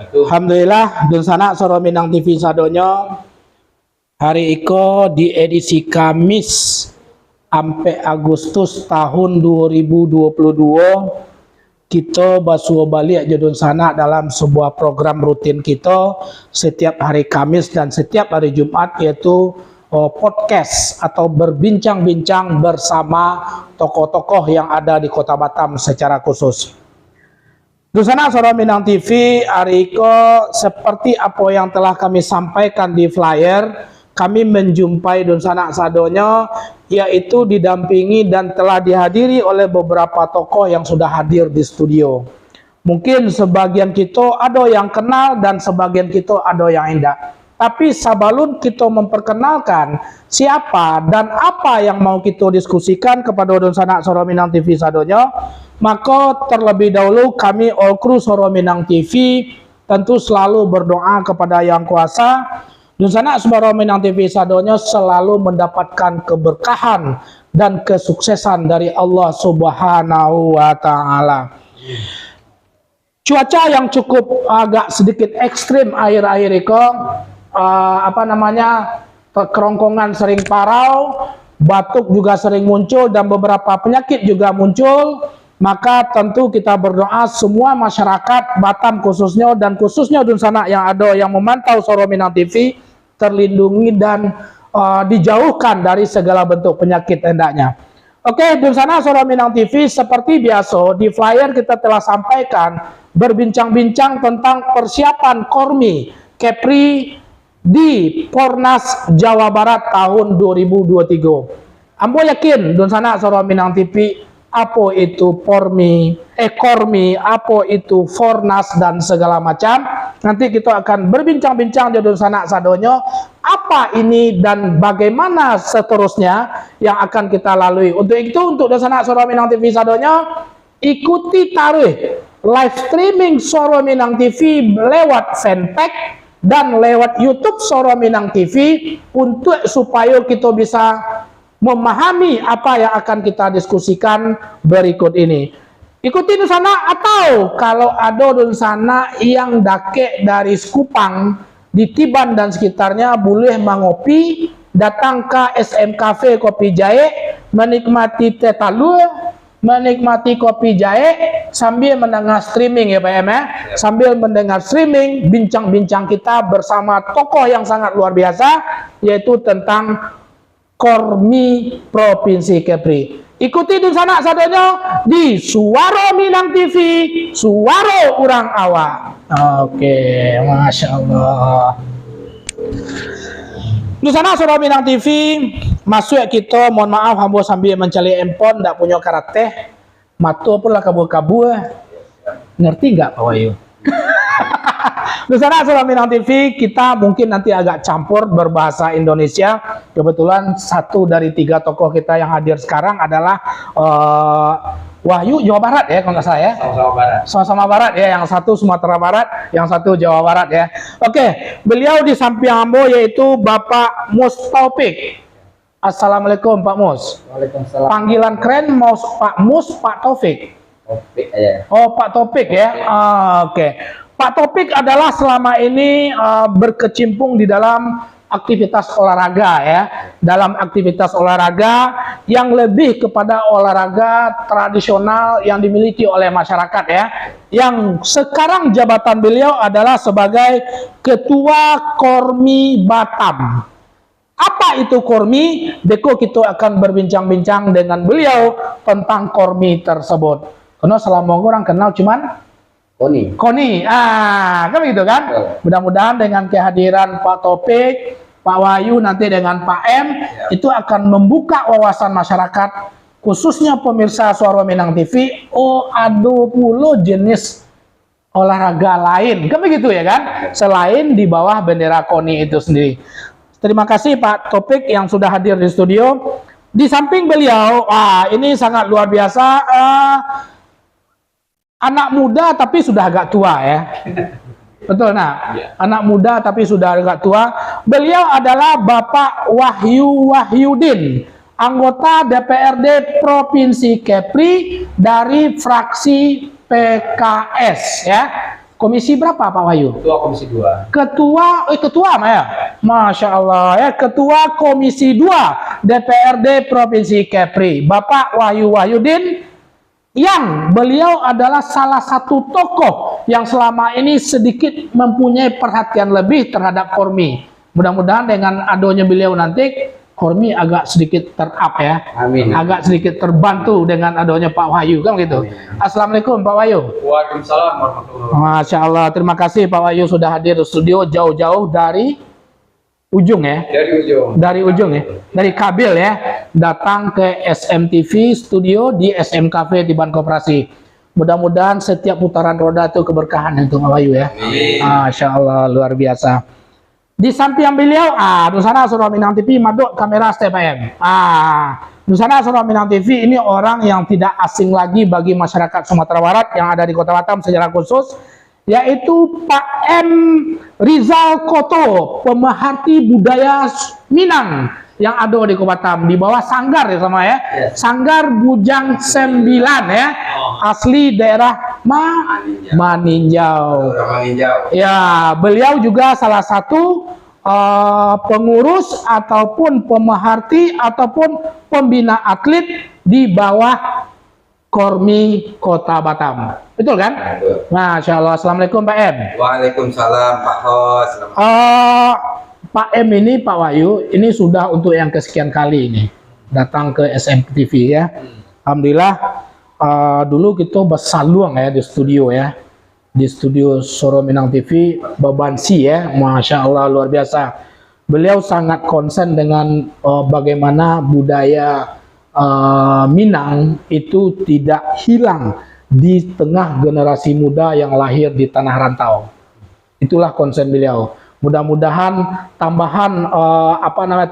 wabarakatuh. Alhamdulillah dun sana Soro Minang TV sadonyo hari iko di edisi Kamis sampai Agustus tahun 2022 kita basuh balik jodun sana dalam sebuah program rutin kita setiap hari Kamis dan setiap hari Jumat, yaitu podcast atau berbincang-bincang bersama tokoh-tokoh yang ada di Kota Batam secara khusus. Di sana Soro Minang TV hari ini seperti apa yang telah kami sampaikan di flyer, kami menjumpai Dun Sanak Sadonyo, yaitu didampingi dan telah dihadiri oleh beberapa tokoh yang sudah hadir di studio. Mungkin sebagian kita ada yang kenal dan sebagian kita ada yang tidak. Tapi sebelum kita memperkenalkan siapa dan apa yang mau kita diskusikan kepada Dun Sanak Soro Minang TV Sadonyo, maka terlebih dahulu kami all crew Soro Minang TV tentu selalu berdoa kepada Yang Kuasa. Dun Sanak Soro Minang TV Sadonyo selalu mendapatkan keberkahan dan kesuksesan dari Allah Subhanahu wa Ta'ala. Cuaca yang cukup agak sedikit ekstrim akhir-akhir ini, kerongkongan sering parau, batuk juga sering muncul, dan beberapa penyakit juga muncul. Maka tentu kita berdoa semua masyarakat Batam khususnya, dan khususnya Dun Sanak yang ada yang memantau Soro Minang TV terlindungi dan dijauhkan dari segala bentuk penyakit hendaknya. Oke, Dun Sanak Soro Minang TV seperti biasa di flyer kita telah sampaikan berbincang-bincang tentang persiapan Kormi Kepri di Pornas Jawa Barat tahun 2023. Ambo yakin Dun Sanak Soro Minang TV apa itu Kormi, apa itu Fornas dan segala macam. Nanti kita akan berbincang-bincang di Dun Sanak Sadonyo apa ini dan bagaimana seterusnya yang akan kita lalui. Untuk itu, untuk Dun Sanak Soro Minang TV Sadonyo, ikuti taruh live streaming Soro Minang TV lewat fanpage dan lewat YouTube Soro Minang TV untuk supaya kita bisa memahami apa yang akan kita diskusikan berikut ini. Ikuti Dun Sanak, atau kalau ada Dun Sanak yang dake dari Sekupang, di Tiban dan sekitarnya, boleh mengopi, datang ke SM Cafe Kopi Jahe, menikmati teh talua, menikmati kopi jahe sambil mendengar streaming ya Pak Em ya. Sambil mendengar streaming bincang-bincang kita bersama tokoh yang sangat luar biasa, yaitu tentang Kormi Provinsi Kepri. Ikuti Dun Sanak Sadonyo di Suara Minang TV, Suara Urang Awak. Oke, Masya Allah. Dun Sanak Soro Minang TV, masuk kita, mohon maaf hamba sambil mencari empon, tidak punya karate, matu pula kabur-kabur. Ngerti nggak Pak Wahyu? Dun Sanak Soro Minang TV, kita mungkin nanti agak campur berbahasa Indonesia. Kebetulan satu dari tiga tokoh kita yang hadir sekarang adalah Wahyu Jawa Barat ya, kalau nggak salah ya. Sama-sama Barat. Sama-sama Barat ya, yang satu Sumatera Barat, yang satu Jawa Barat ya. Oke, beliau di samping Ambo yaitu Bapak Mus Taufik. Assalamualaikum Pak Mus. Waalaikumsalam. Panggilan keren Mus Pak Mus, Pak Taufik. Taufik aja. Oh, Pak Taufik ya. Oke. Pak Taufik adalah selama ini berkecimpung di dalam aktivitas olahraga ya. Dalam aktivitas olahraga yang lebih kepada olahraga tradisional yang dimiliki oleh masyarakat ya. Yang sekarang jabatan beliau adalah sebagai Ketua Kormi Batam. Apa itu Kormi? Beko kita akan berbincang-bincang dengan beliau tentang Kormi tersebut. Karena selama orang kenal cuman Koni, kan begitu kan? Mudah-mudahan dengan kehadiran Pak Taufik, Pak Wahyu, nanti dengan Pak M, itu akan membuka wawasan masyarakat, khususnya pemirsa Suara Minang TV. Oh, ada puluh jenis olahraga lain, kan begitu ya kan? Selain di bawah bendera Koni itu sendiri. Terima kasih Pak Taufik yang sudah hadir di studio. Di samping beliau, ini sangat luar biasa. Anak muda tapi sudah agak tua ya. Betul nah, anak muda tapi sudah agak tua. Beliau adalah Bapak Wahyu Wahyudin, anggota DPRD Provinsi Kepri dari fraksi PKS ya. Komisi berapa Pak Wahyu? Ketua Komisi 2. Ketua Mah ya? Masya Allah ya, Ketua Komisi 2 DPRD Provinsi Kepri, Bapak Wahyu Wahyudin, yang beliau adalah salah satu tokoh yang selama ini sedikit mempunyai perhatian lebih terhadap Kormi. Mudah-mudahan dengan adanya beliau nanti Kormi agak sedikit ter-up ya. Amin. Agak sedikit terbantu dengan adanya Pak Wahyu kan gitu. Amin. Assalamualaikum Pak Wahyu. Waalaikumsalam warahmatullahi wabarakatuh. Masya Allah, terima kasih Pak Wahyu sudah hadir di studio jauh-jauh dari ujung ya. Dari ujung ya. Dari Kabil ya. Datang ke SMTV studio di SM Cafe di Ban Koperasi. Mudah-mudahan setiap putaran roda itu keberkahan untuk Pak Wahyu ya. Amin. Masya Allah, luar biasa. Di samping beliau, Nusana Surah Minang TV, maduk kamera STPM. Nusana Surah Minang TV ini orang yang tidak asing lagi bagi masyarakat Sumatera Barat yang ada di Kota Batam secara khusus, yaitu Pak M. Rizal Koto, pemerhati budaya Minang yang ada di Kota Batam, di bawah Sanggar ya sama ya. Sanggar Bujang 9 ya, asli daerah Maninjau. Ya, beliau juga salah satu pengurus ataupun pemerhati ataupun pembina atlet di bawah Kormi Kota Batam. Betul kan? Betul. Masya Allah. Assalamualaikum Pak M. Waalaikumsalam Pak Hos. Pak M ini Pak Wahyu ini sudah untuk yang kesekian kali ini datang ke SMTV ya. Alhamdulillah. Dulu kita bersaluang ya di studio ya, di studio Surah Minang TV Babansi ya, Masya Allah luar biasa. Beliau sangat konsen dengan bagaimana budaya Minang itu tidak hilang di tengah generasi muda yang lahir di tanah rantau. Itulah konsen beliau. Mudah-mudahan tambahan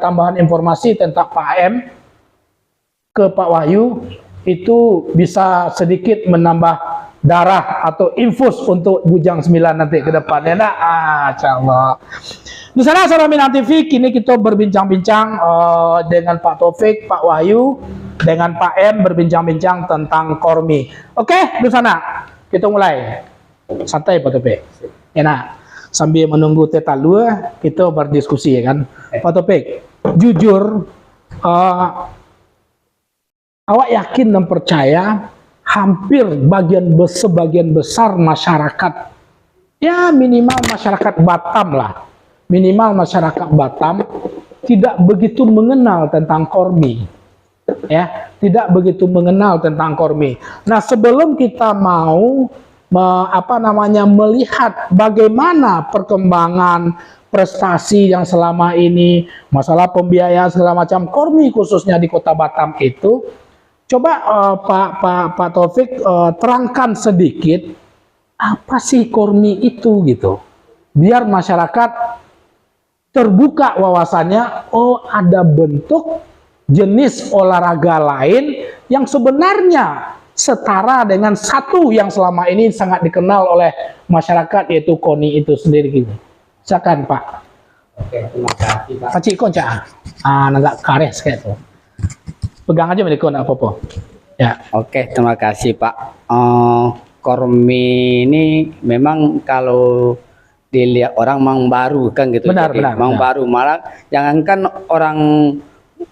tambahan informasi tentang Pak M ke Pak Wahyu itu bisa sedikit menambah darah atau infus untuk Bujang 9 nanti ke depannya. Insyaallah. Di sana Surah Minang TV kini kita berbincang-bincang dengan Pak Taufik, Pak Wahyu, dengan Pak M berbincang-bincang tentang Kormi. Oke, di sana kita mulai. Santai Pak Taufik. Enak. Sambil menunggu Teta Lua, kita berdiskusi ya kan. Pak Taufik, jujur awak yakin dan percaya hampir sebagian besar masyarakat, ya minimal masyarakat Batam lah, minimal masyarakat Batam tidak begitu mengenal tentang Kormi, ya, tidak begitu mengenal tentang Kormi. Nah, sebelum kita mau melihat bagaimana perkembangan prestasi yang selama ini, masalah pembiayaan segala macam Kormi khususnya di Kota Batam itu, coba Pak Taufik terangkan sedikit apa sih Kormi itu gitu, biar masyarakat terbuka wawasannya. Oh, ada bentuk jenis olahraga lain yang sebenarnya setara dengan satu yang selama ini sangat dikenal oleh masyarakat, yaitu KONI itu sendiri gitu. Silakan Pak. Oke, terima kasih Pak. Pacik konca. Nagak kares kayak itu. Pegang aja mereka apa-apa. Ya. Oke, terima kasih Pak. Kormi ini memang kalau dilihat orang mang baru kan gitu. Benar, jadi, benar. Mang baru, malah jangankan orang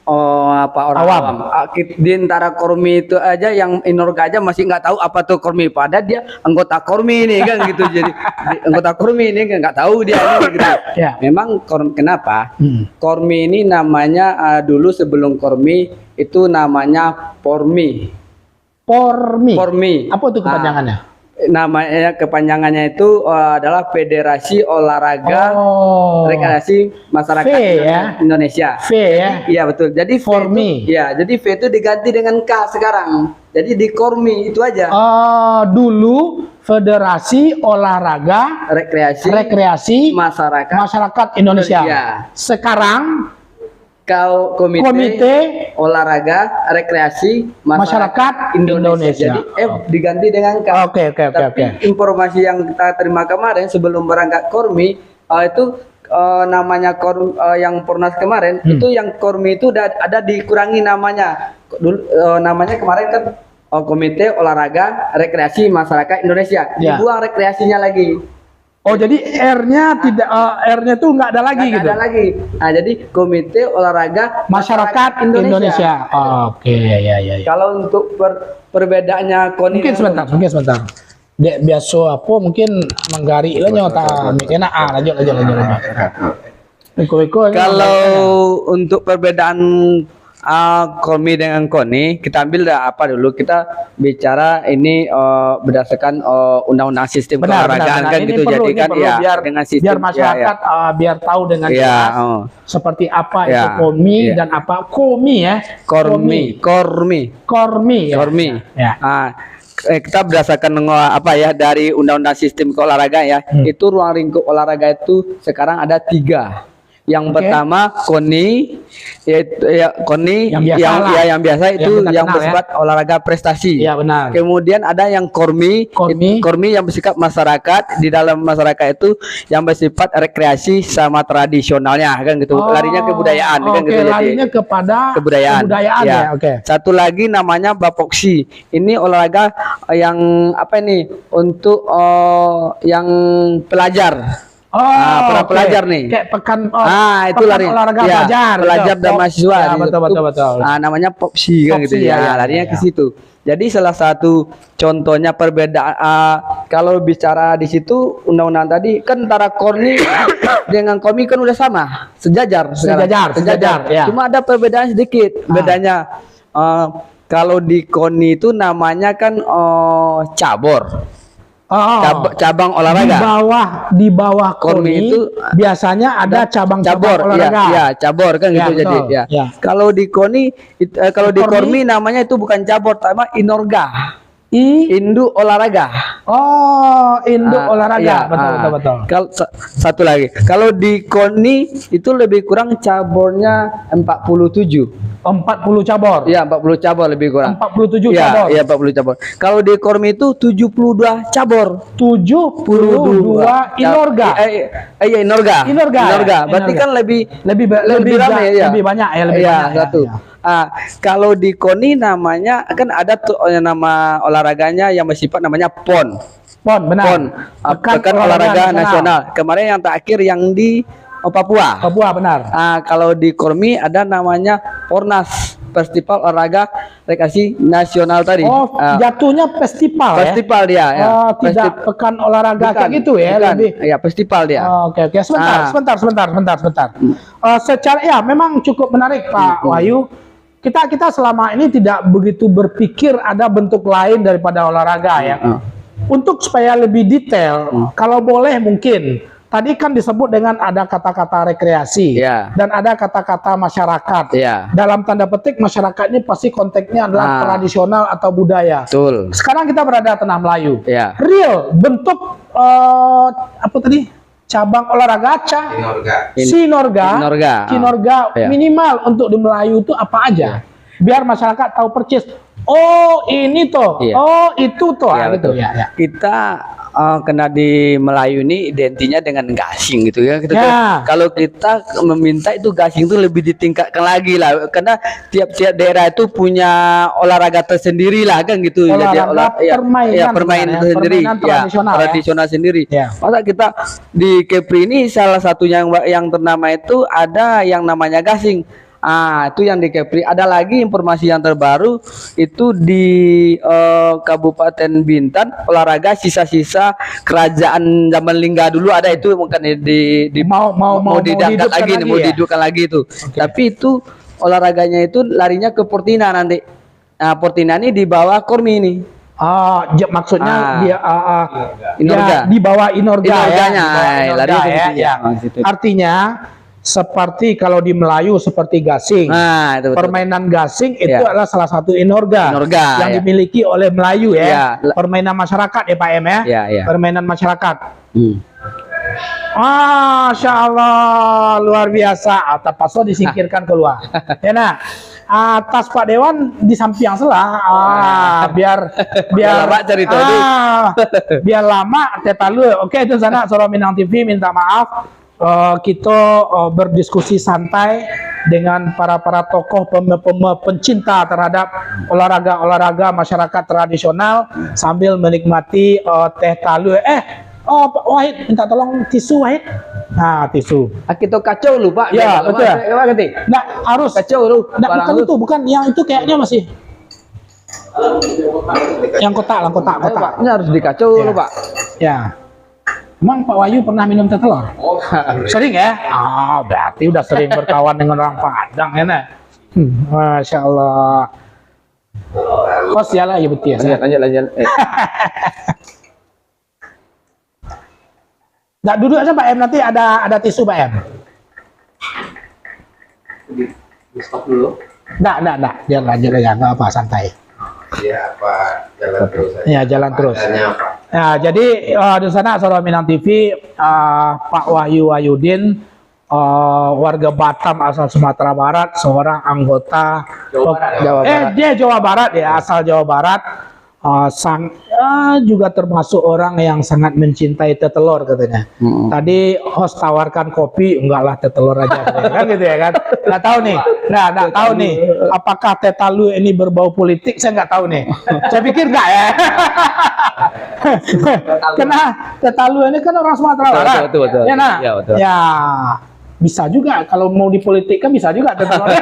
awam. Di antara Kormi itu aja yang inorga aja masih nggak tahu apa tuh Kormi. Padahal dia anggota Kormi ini kan gitu. Jadi anggota Kormi ini nggak tahu dia ini gitu. Ya. Memang kenapa? Kormi ini namanya dulu sebelum Kormi itu namanya Pormi. Apa itu kepanjangannya? Namanya kepanjangannya itu adalah Federasi Olahraga Rekreasi Masyarakat Indonesia. V ya. Iya betul. Jadi Kormi. Ya, jadi V itu diganti dengan K sekarang. Jadi di Kormi itu aja. Dulu Federasi Olahraga Rekreasi Masyarakat Indonesia. Sekarang Komite Olahraga Rekreasi Masyarakat Indonesia. Jadi diganti dengan K. Tapi informasi yang kita terima kemarin sebelum berangkat Kormi itu namanya yang Pornas kemarin itu yang Kormi itu ada dikurangi namanya. Dulu namanya kemarin kan Komite Olahraga Rekreasi Masyarakat Indonesia. Ya. Dibuang rekreasinya lagi. Oh, jadi R-nya tidak R-nya tuh nggak ada lagi Nggak gitu. ada lagi. Nah, jadi Komite Olahraga Masyarakat Indonesia. Oke, ya. Kalau untuk perbedaannya KONI Mungkin sebentar. Dia biasa apa mungkin menggari lah nyota mikirnya lanjut. Kalau untuk perbedaan KOMI dengan KONI, kita ambil apa dulu? Kita bicara ini berdasarkan undang-undang sistem keolahragaan kan ini gitu. perlu, Jadi ini kan perlu, ya biar dengan sistem biar masyarakat biar tahu dengan Ya, jelas oh. seperti apa Ya, itu KOMI ya. dan apa KOMI ya. KORMI. Ya. Kita berdasarkan apa ya dari undang-undang sistem keolahragaan ya. Itu ruang lingkup olahraga itu sekarang ada 3. Yang pertama KONI, yaitu KONI yang biasa itu yang bersifat olahraga prestasi. Iya benar. Kemudian ada yang KORMI yang bersifat masyarakat. Di dalam masyarakat itu yang bersifat rekreasi sama tradisionalnya kan gitu. Larinya kebudayaan kan gitu. Larinya kepada kebudayaan ya. Oke. Satu lagi namanya Bapoksi. Ini olahraga yang apa ini untuk yang pelajar. Para pelajar nih. Kayak pekan itu lari olahraga pelajar dan mahasiswa. Ya, betul. Namanya Popsi kan gitu ya. Larinya ke situ. Jadi salah satu contohnya perbedaan kalau bicara di situ undang-undang tadi kan antara KONI dengan KOMI kan udah sama, sejajar. Ya. Cuma ada perbedaan sedikit. Bedanya kalau di KONI itu namanya kan cabur. Cabang olahraga. Di bawah KONI itu biasanya ada cabang-cabang olahraga. Iya, cabur kan gitu jadi ya. Kalau di KONI kalau di KORMI namanya itu bukan cabur, tapi Inorga. Induk olahraga. Induk olahraga. Betul. Kalau satu lagi, kalau di KONI itu lebih kurang cabornya 47. 40 cabur. Iya, 40 cabur lebih kurang. 47 cabur. Iya, 40 cabur. Kalau di KORMI itu 72 cabur. 72 Inorga. Iya, Inorga. Berarti kan lebih ramai ya. Lebih banyak ya, satu. Kalau di KONI namanya kan ada tuh nama olahraganya yang bersifat namanya PON. Benar. Pekan Olahraga Nasional. Kemarin yang terakhir yang di Papua, benar. Kalau di KORMI ada namanya Pornas, Festival Olahraga Rekreasi Nasional tadi. Jatuhnya festival ya? Festival dia. Tidak pekan olahraga kayak gitu ya? Lebih. Ya, festival dia. Oke. Sebentar. Secara ya memang cukup menarik Pak Wahyu. Kita selama ini tidak begitu berpikir ada bentuk lain daripada olahraga ya. Untuk supaya lebih detail, kalau boleh mungkin. Tadi kan disebut dengan ada kata-kata rekreasi dan ada kata-kata masyarakat. Dalam tanda petik masyarakat ini pasti konteksnya adalah tradisional atau budaya. Betul. Sekarang kita berada Tanah Melayu. Real bentuk apa tadi? Cabang olahraga Sinorga minimal untuk di Melayu itu apa aja? Biar masyarakat tahu persis. Oh ini toh, itu toh, gitu ya. Kita kena di Melayu ini identinya dengan gasing gitu ya. Kalau kita meminta itu gasing itu lebih ditingkatkan lagi lah, karena tiap-tiap daerah itu punya olahraga tersendiri lah kan gitu. Permainan tersendiri, tradisional sendiri. Masa kita di Kepri ini salah satunya yang ternama itu ada yang namanya gasing. Itu yang di Kepri. Ada lagi informasi yang terbaru itu di Kabupaten Bintan, olahraga sisa-sisa kerajaan zaman Lingga dulu ada itu, mungkin mau diangkat lagi, mau dihidupkan lagi itu. Tapi itu olahraganya itu larinya ke Portina nanti. Portina ini di bawah KORMI ini. Maksudnya dia Inorga. di bawah Inorganya. Inorga. Artinya seperti kalau di Melayu seperti gasing. Itu permainan gasing itu adalah salah satu Inorga yang dimiliki oleh Melayu ya. Permainan masyarakat ya Pak M ya. Permainan masyarakat. Masya Allah, luar biasa. Tapaswa disingkirkan keluar. Atas Pak Dewan di samping yang sebelah. Biar biar lama kita lu. Oke, itu sana Soro Minang TV minta maaf. Kita berdiskusi santai dengan para tokoh pencinta terhadap olahraga masyarakat tradisional sambil menikmati teh talu. Oh Pak Wahid, minta tolong tisu Wahid. Nah, tisu. Kita kacau lu Pak. Ya, betul. Nah, harus kacau lu. Nah, bukan itu, bukan yang itu kayaknya masih. Yang kotak. Ini harus dikacau lu Pak. Ya. Emang Pak Wahyu pernah minum teh telur? Oh, Sering ya? Berarti udah sering berkawan dengan orang Padang ya, nah. Masya Allah. Oh, sialah ya betul ya. Lanjut. Nggak duduk aja Pak M, nanti ada tisu Pak M. Stop dulu. Nggak. Jangan lanjut aja, nggak apa, santai. Iya, Pak. Jalan terus aja. Ya, jalan terus. Adanya, Pak. Nah, jadi di sana Saudara Minang TV, Pak Wahyu Wahyudin, warga Batam asal Sumatera Barat, seorang anggota Jawa Barat. dia Jawa Barat ya, asal Jawa Barat. Juga termasuk orang yang sangat mencintai teh telur katanya. Tadi host tawarkan kopi, enggak lah teh telur aja kan gitu ya kan. Nggak tahu nih. Nah, nggak tahu nih apakah teh talu ini berbau politik, saya nggak tahu nih. Saya pikir enggak ya. Karena teh talu ini kan orang Sumatera Barat. Betul. Ya, nah. Ya, betul. Ya, bisa juga kalau mau dipolitikkan, bisa juga teh telur.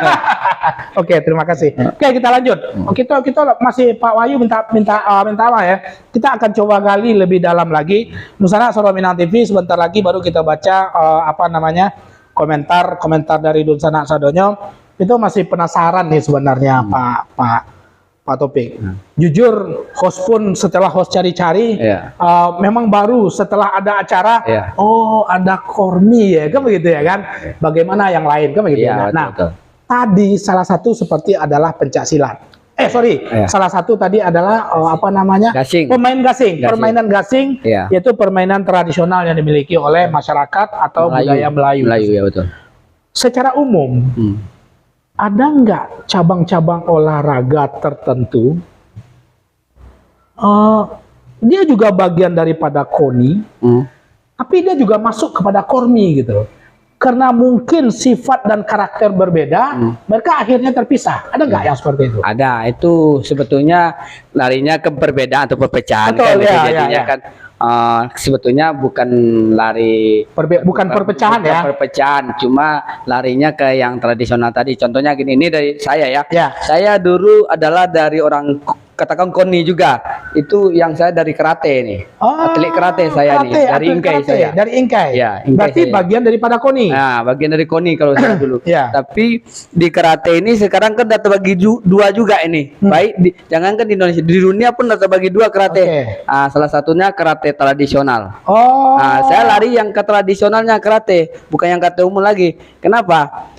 Oke, terima kasih. Oke, kita lanjut. Kita masih Pak Wahyu minta apa ya? Kita akan coba gali lebih dalam lagi. Nusana Saudara Minang TV, sebentar lagi baru kita baca komentar dari Dunsana Sadonyo. Itu masih penasaran nih sebenarnya Pak Topik. Jujur, host pun setelah host cari-cari, memang baru setelah ada acara, oh ada Kormi ya, kan begitu ya kan? Bagaimana yang lain, kan begitu ya? Nah, tadi salah satu seperti adalah pencaksilat. Salah satu tadi adalah Gasing. Permainan gasing, yaitu permainan tradisional yang dimiliki oleh masyarakat atau budaya Melayu. Ya betul. Secara umum, ada nggak cabang-cabang olahraga tertentu? Dia juga bagian daripada KONI, tapi dia juga masuk kepada KORMI gitu. Karena mungkin sifat dan karakter berbeda, mereka akhirnya terpisah. Ada nggak yang seperti itu? Ada, itu sebetulnya larinya ke perbedaan atau perpecahan. Betul, kan, ya, jadinya kan sebetulnya bukan lari bukan perpecahan ya. Perpecahan, cuma larinya ke yang tradisional tadi. Contohnya gini, ini dari saya ya. Saya dulu adalah dari orang katakan KONI juga. Itu yang saya dari karate nih. Atlet karate saya nih, dari Inkai saya. Dari Inkai. Ya, Inkai. Berarti saya bagian daripada KONI. Nah, bagian dari KONI kalau saya dulu. Tapi di karate ini sekarang kan data bagi dua juga ini. Baik jangankan di Indonesia, di dunia pun data bagi dua karate. Salah satunya karate tradisional. Saya lari yang ke tradisionalnya karate, bukan yang karate umum lagi. Kenapa?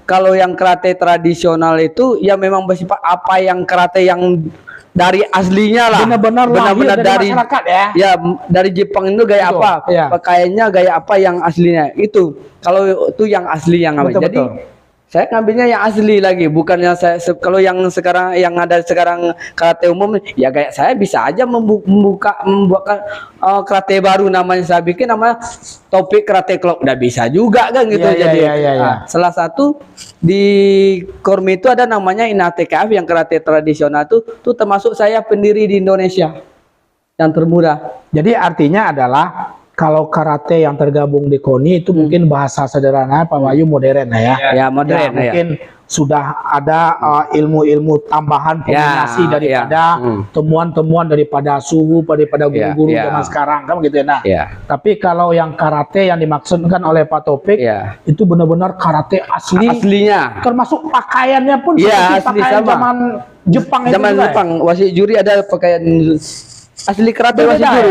Kalau yang karate tradisional itu ya memang bersifat apa yang karate yang dari aslinya lah, benar-benar dari masyarakat ya. Ya, dari Jepang itu gaya apa, pakaiannya gaya apa yang aslinya itu. Kalau itu yang asli yang namanya. Jadi saya ngambilnya yang asli lagi, bukannya saya kalau yang sekarang yang ada sekarang karate umum ya kayak saya bisa aja membuat karate baru namanya, saya bikin namanya Topik Karate Club, udah bisa juga kan gitu. Salah satu di KORMI itu ada namanya INATKF yang karate tradisional tuh termasuk saya pendiri di Indonesia yang termurah. Jadi artinya adalah kalau karate yang tergabung di KONI itu mungkin bahasa sederhana Pak Wahyu modern ya. Ya modern. Mungkin sudah ada ilmu-ilmu tambahan kombinasi daripada temuan-temuan daripada suhu daripada guru-guru zaman sekarang kan begitu ya. Tapi kalau yang karate yang dimaksudkan oleh Pak Topik itu benar-benar karate aslinya. Termasuk pakaiannya pun seperti pakaian zaman Jepang itu. Zaman Jepang, wasit juri ada pakaian asli karate wasit juri.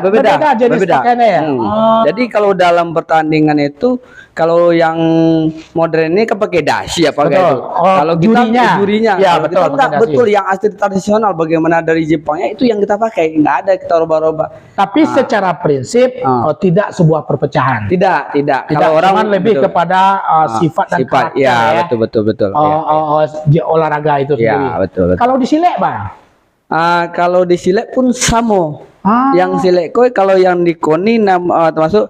Berbeda jenis pakaiannya ya. Jadi kalau dalam pertandingan itu kalau yang modern ini pakai dasi apa kayak itu. Kalau kita jurinya, betul, kita betul yang asli tradisional bagaimana dari Jepangnya itu yang kita pakai, nggak ada kita roba-roba. Tapi secara prinsip tidak sebuah perpecahan. Tidak. Kalau orang lebih kepada sifat dan karakter ya. Betul. Olahraga itu sendiri. Betul. Kalau disilek, Bang? Kalau di silet pun sama. Yang silet koi kalau yang di KONI termasuk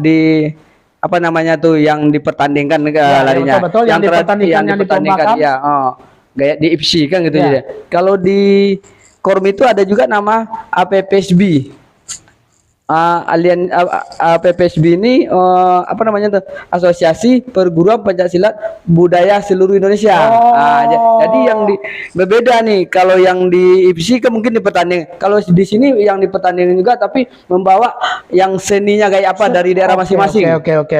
di apa namanya tuh yang dipertandingkan larinya. Betul, yang dipertandingkan, yang dipertandingkan ya. Gaya di IPSI kan gitu ya. jadi. Kalau di Kormi itu ada juga nama APPSB. APPSB ini apa namanya tuh, Asosiasi Perguruan Pencaksilat Budaya Seluruh Indonesia. Jadi yang berbeda nih, kalau yang di IPSI kan mungkin dipertanding, kalau di sini yang dipertandingkan juga tapi membawa yang seninya kayak apa dari daerah masing-masing.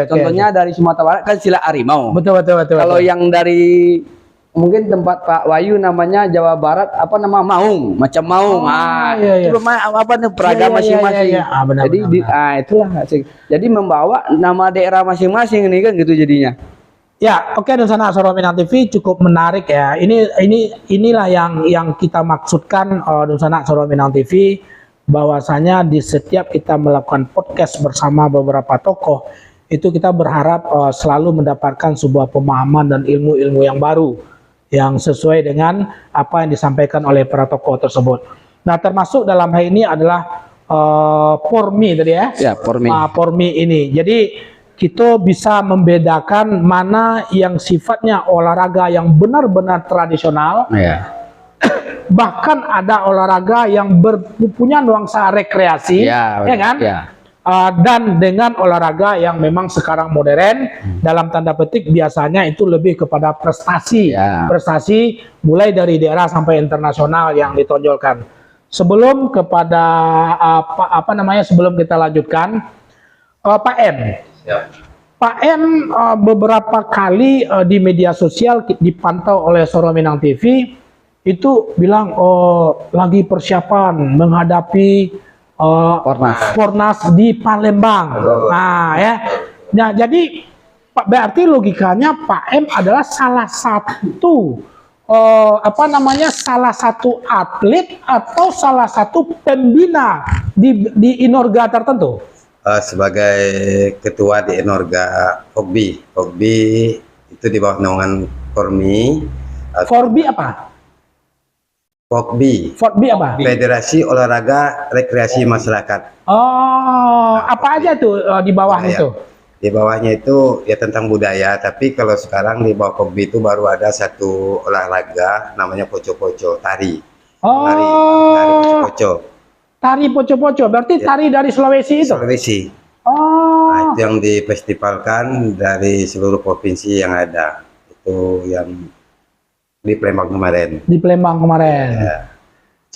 Contohnya dari Sumatera Barat kan silat harimau. Betul. Kalau yang dari mungkin tempat Pak Wahyu namanya Jawa Barat apa nama maung, macam maung. Itu apa nih peragam masing-masing. Jadi itulah sih. Jadi membawa nama daerah masing-masing ini kan gitu jadinya. Ya, oke, Don Sanak Soro Minang TV cukup menarik ya. Inilah yang kita maksudkan, Don Sanak Soro Minang TV, bahwasanya di setiap kita melakukan podcast bersama beberapa tokoh itu kita berharap selalu mendapatkan sebuah pemahaman dan ilmu-ilmu yang baru yang sesuai dengan apa yang disampaikan oleh para tokoh tersebut. Nah, termasuk dalam hal ini adalah Pormi tadi ya. Ya, Pormi. Pormi ini. Jadi kita bisa membedakan mana yang sifatnya olahraga yang benar-benar tradisional. Ya. Bahkan ada olahraga yang punya nuansa rekreasi, ya kan? Ya. Dan dengan olahraga yang memang sekarang modern, dalam tanda petik biasanya itu lebih kepada prestasi, prestasi mulai dari daerah sampai internasional yang ditonjolkan. Sebelum kepada sebelum kita lanjutkan, Pak M, Pak M beberapa kali di media sosial dipantau oleh Soro Minang TV itu bilang lagi persiapan menghadapi Pornas di Palembang. Nah, ya. Nah, jadi berarti logikanya Pak M adalah salah satu salah satu atlet atau salah satu pembina di Inorga tertentu. Sebagai ketua di Inorga Fogbi itu di bawah naungan Kormi. Forbi apa? Fogbi apa? Federasi Olahraga Rekreasi Masyarakat. Apa aja tuh di bawah itu? Di bawahnya itu ya tentang budaya, tapi kalau sekarang di bawah Fogbi itu baru ada satu olahraga namanya poco-poco, tari. Tari poco-poco. Tari poco-poco, berarti tari dari Sulawesi itu? Sulawesi. Nah, itu yang difestivalkan dari seluruh provinsi yang ada. Itu yang di Palembang kemarin. Di Palembang kemarin. Ya.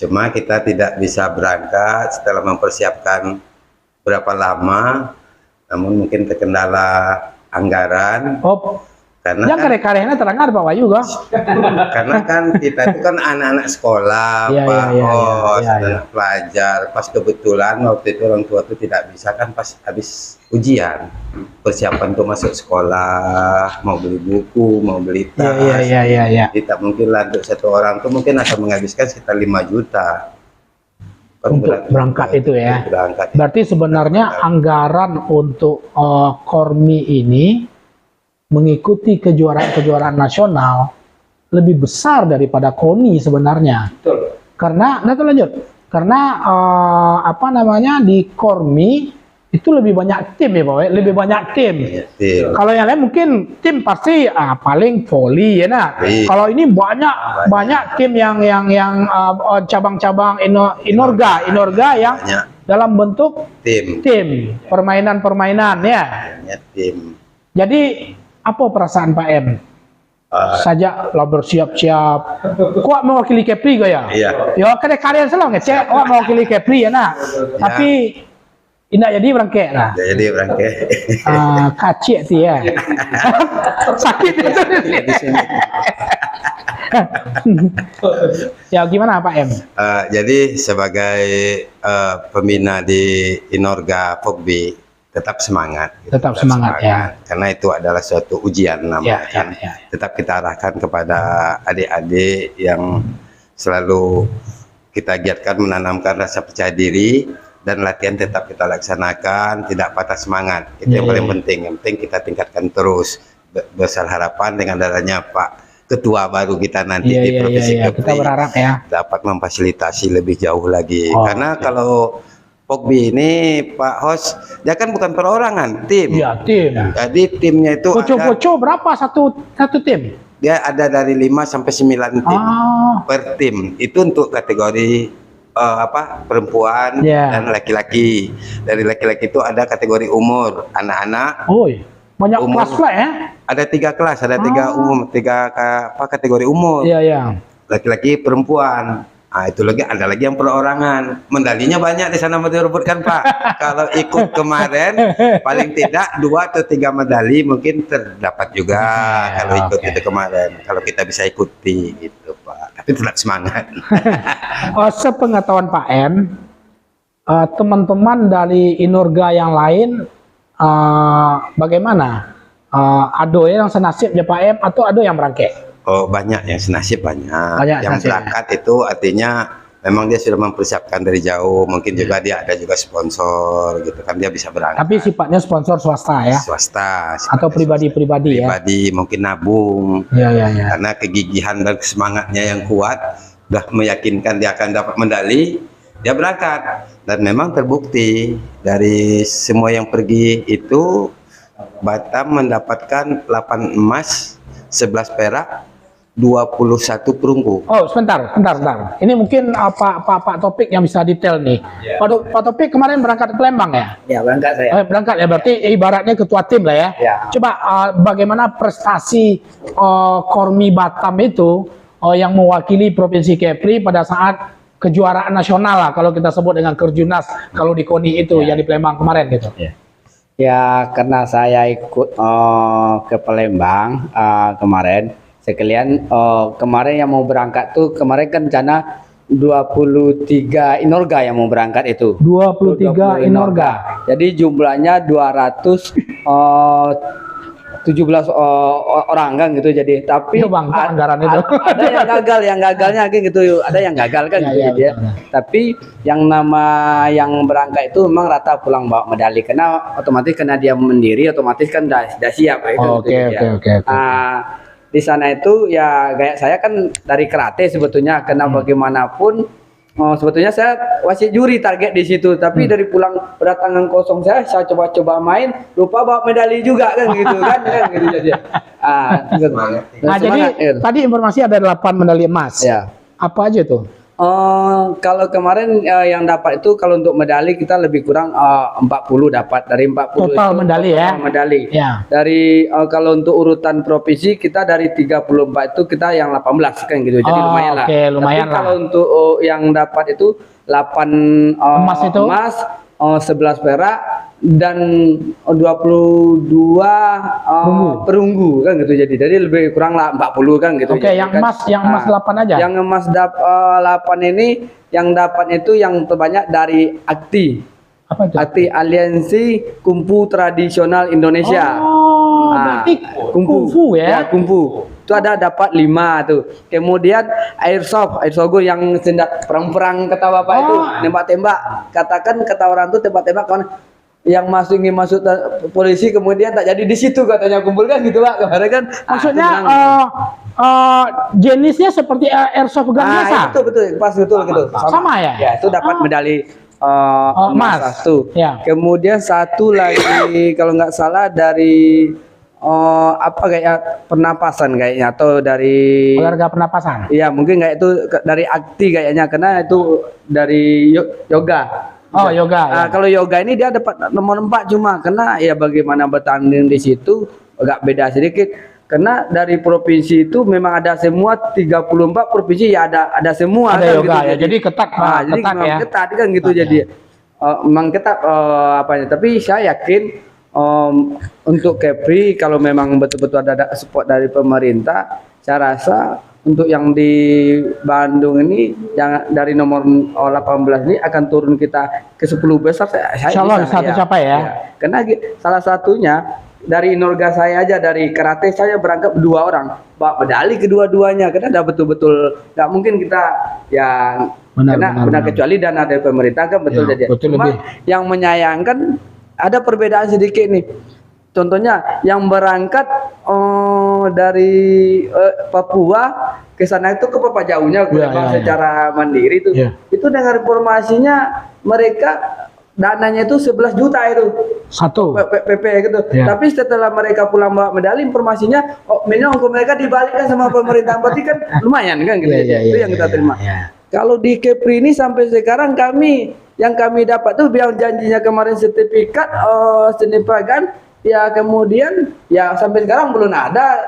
Cuma kita tidak bisa berangkat setelah mempersiapkan berapa lama, namun mungkin terkendala anggaran. Karena yang karya-karyanya teranggar Pak Wahyu kok. Karena kan kita itu kan anak-anak sekolah, anak pelajar. Pas kebetulan waktu itu orang tua itu tidak bisa kan pas habis ujian, persiapan untuk masuk sekolah, mau beli buku, mau beli tas. Tidak mungkin lah untuk satu orang tuh mungkin akan menghabiskan sekitar 5 juta. Untuk berangkat itu ya. Berarti sebenarnya anggaran untuk Kormi ini mengikuti kejuaraan-kejuaraan nasional lebih besar daripada KONI sebenarnya. Betul. Karena di Kormi itu lebih banyak tim ya Pak, lebih banyak tim. Kalau yang lain mungkin tim pasti paling voli ya nah. Kalau ini banyak tim yang cabang-cabang Inorga yang dalam bentuk tim permainan ya. Tim. Jadi apa perasaan Pak M? Saja lah bersiap-siap. Kok mewakili Kepri gak ya? Iya. Ya karya-karya selalu ngecek. Kok mewakili Kepri ya nak. Tapi tidak jadi berangkat lah. Tidak jadi berangkat. Kacik tu ya. Sakit itu. Ya gimana Pak M? Jadi sebagai pembina di Inorga Fogbi tetap semangat. Tetap semangat ya. Karena itu adalah suatu ujian namanya. Tetap kita arahkan kepada adik-adik yang selalu kita giatkan menanamkan rasa percaya diri dan latihan tetap kita laksanakan, tidak patah semangat. Itu yang paling penting. Yang penting kita tingkatkan terus. Besar harapan dengan adanya Pak Ketua baru kita nanti di Provinsi Kepri, kita berharap ya dapat memfasilitasi lebih jauh lagi. Karena kalau Pogbi ini Pak Hos, dia kan bukan perorangan, tim. Iya, tim. Jadi timnya itu Poco-poco berapa satu tim? Dia ada dari 5 sampai 9 tim per tim. Itu untuk kategori perempuan dan laki-laki. Dari laki-laki itu ada kategori umur, anak-anak. Oh, banyak kelas lah ya? Ada 3 kelas, ada 3 umum, 3 kategori umur. Iya, iya. Laki-laki, perempuan. Nah, itu lagi ada lagi yang perorangan. Medalinya banyak di sana mau direbutkan, Pak. Kalau ikut kemarin paling tidak 2 atau 3 medali mungkin terdapat juga kalau ikut itu kemarin. Kalau kita bisa ikuti gitu, Pak. Tapi tetap semangat. Sepengetahuan Pak M, teman-teman dari Inurga yang lain bagaimana? Ado yang senasib ya Pak M atau ado yang berangke? Oh, banyak yang senasib, banyak yang berangkat itu artinya memang dia sudah mempersiapkan dari jauh, mungkin juga dia ada juga sponsor gitu kan, dia bisa berangkat. Tapi sifatnya sponsor swasta ya? Swasta atau pribadi-pribadi ya? Pribadi, mungkin nabung. Ya. Karena kegigihan dan semangatnya yang kuat udah meyakinkan dia akan dapat medali, dia berangkat. Dan memang terbukti dari semua yang pergi itu Batam mendapatkan 8 emas, 11 perak, 21 perunggu. Oh, sebentar. Ini mungkin Pak Topik yang bisa detail nih. Pak Topik kemarin berangkat ke Palembang ya? Ya, berangkat saya. Berangkat ya, berarti ibaratnya ketua tim lah ya? Ya. Coba bagaimana prestasi Kormi Batam itu yang mewakili Provinsi Kepri pada saat kejuaraan nasional lah, kalau kita sebut dengan Kerjunas, kalau di KONI itu yang di Palembang kemarin gitu. Ya, karena saya ikut ke Palembang kemarin, sekalian kemarin yang mau berangkat tuh kemarin kan rencana 23 Inorga yang mau berangkat itu. 23 Inorga. Jadi jumlahnya 217 orang kan gitu, jadi tapi anggaran itu ada yang gagal, yang gagalnya kayak gitu, ada yang gagal kan gitu ya. Tapi yang yang berangkat itu memang rata pulang bawa medali, karena otomatis karena dia mandiri, otomatis kan udah siap gitu. Oke. Di sana itu ya kayak saya kan dari karate sebetulnya, karena bagaimanapun sebetulnya saya wasit juri target di situ, tapi dari pulang berdatangan kosong saya coba-coba main, lupa bawa medali juga kan gitu kan gitu jadi. Jadi tadi informasi ada 8 medali emas. Ya. Apa aja tuh? Kalau kemarin yang dapat itu, kalau untuk medali kita lebih kurang 40 dapat, dari 40 total itu, medali ya. Medali. Ya. Dari kalau untuk urutan provinsi kita dari 34 itu kita yang 18 kan gitu. Jadi lumayan lah. Lumayan. Tapi kalau untuk yang dapat itu 8 emas, 11 perak dan 22 perunggu kan gitu, jadi lebih kurang lah 40 kan gitu. Oke, yang emas kan, yang emas 8 aja. Yang emas 8 ini yang dapat itu yang terbanyak dari AKTI. Apa itu? AKTI, Aliansi Kungfu Tradisional Indonesia. Berarti kungfu ya? Ya, kungfu. Itu ada dapat 5 tuh. Kemudian airsoft yang sendat perang-perang kata Bapak itu, nembak-tembak. Katakan kata orang tuh tembak-tembak kan yang ingin masuk polisi, kemudian tak jadi di situ katanya, kumpulkan gitu Pak. Kemarin kan maksudnya jenisnya seperti airsoft gun biasa. Itu betul, pas betul gitu. Sama ya? Ya, itu dapat medali emas satu. Ya. Kemudian satu lagi kalau nggak salah dari kayak pernapasan kayaknya, atau dari olahraga pernapasan. Iya, mungkin kayak itu dari AKTI kayaknya, karena itu dari yoga. Yoga. Kalau yoga ini dia dapat nomor 4, cuma karena ya bagaimana bertanding di situ agak beda sedikit. Karena dari provinsi itu memang ada semua, 34 provinsi ya ada semua. Ada kan, yoga gitu. ya. Jadi ketat, jadi ya. Ketat kan gitu. Jadi memang ketat tapi saya yakin untuk Kepri kalau memang betul-betul ada support dari pemerintah, saya rasa untuk yang di Bandung ini yang dari nomor 18 ini akan turun kita ke 10 besar. Insya Allah bisa tercapai ya. Karena salah satunya dari Inorga saya aja, dari karate saya berangkat 2 orang bawa medali kedua-duanya, karena udah betul-betul nggak mungkin kita yang benar kecuali dana dari pemerintah kan betul ya, jadi. Cuma yang menyayangkan ada perbedaan sedikit nih. Contohnya yang berangkat dari Papua ke sana itu ke Papua jauhnya secara mandiri itu. Itu dengan informasinya mereka dananya itu 11 juta itu satu PP gitu. Tapi setelah mereka pulang bawa medali, informasinya minum mereka dibalikkan sama pemerintah, berarti kan lumayan kan gitu. Itu yang kita terima. Kalau di Kepri ini sampai sekarang yang kami dapat tuh biar janjinya kemarin sertifikat senipagan, ya kemudian ya sampai sekarang belum ada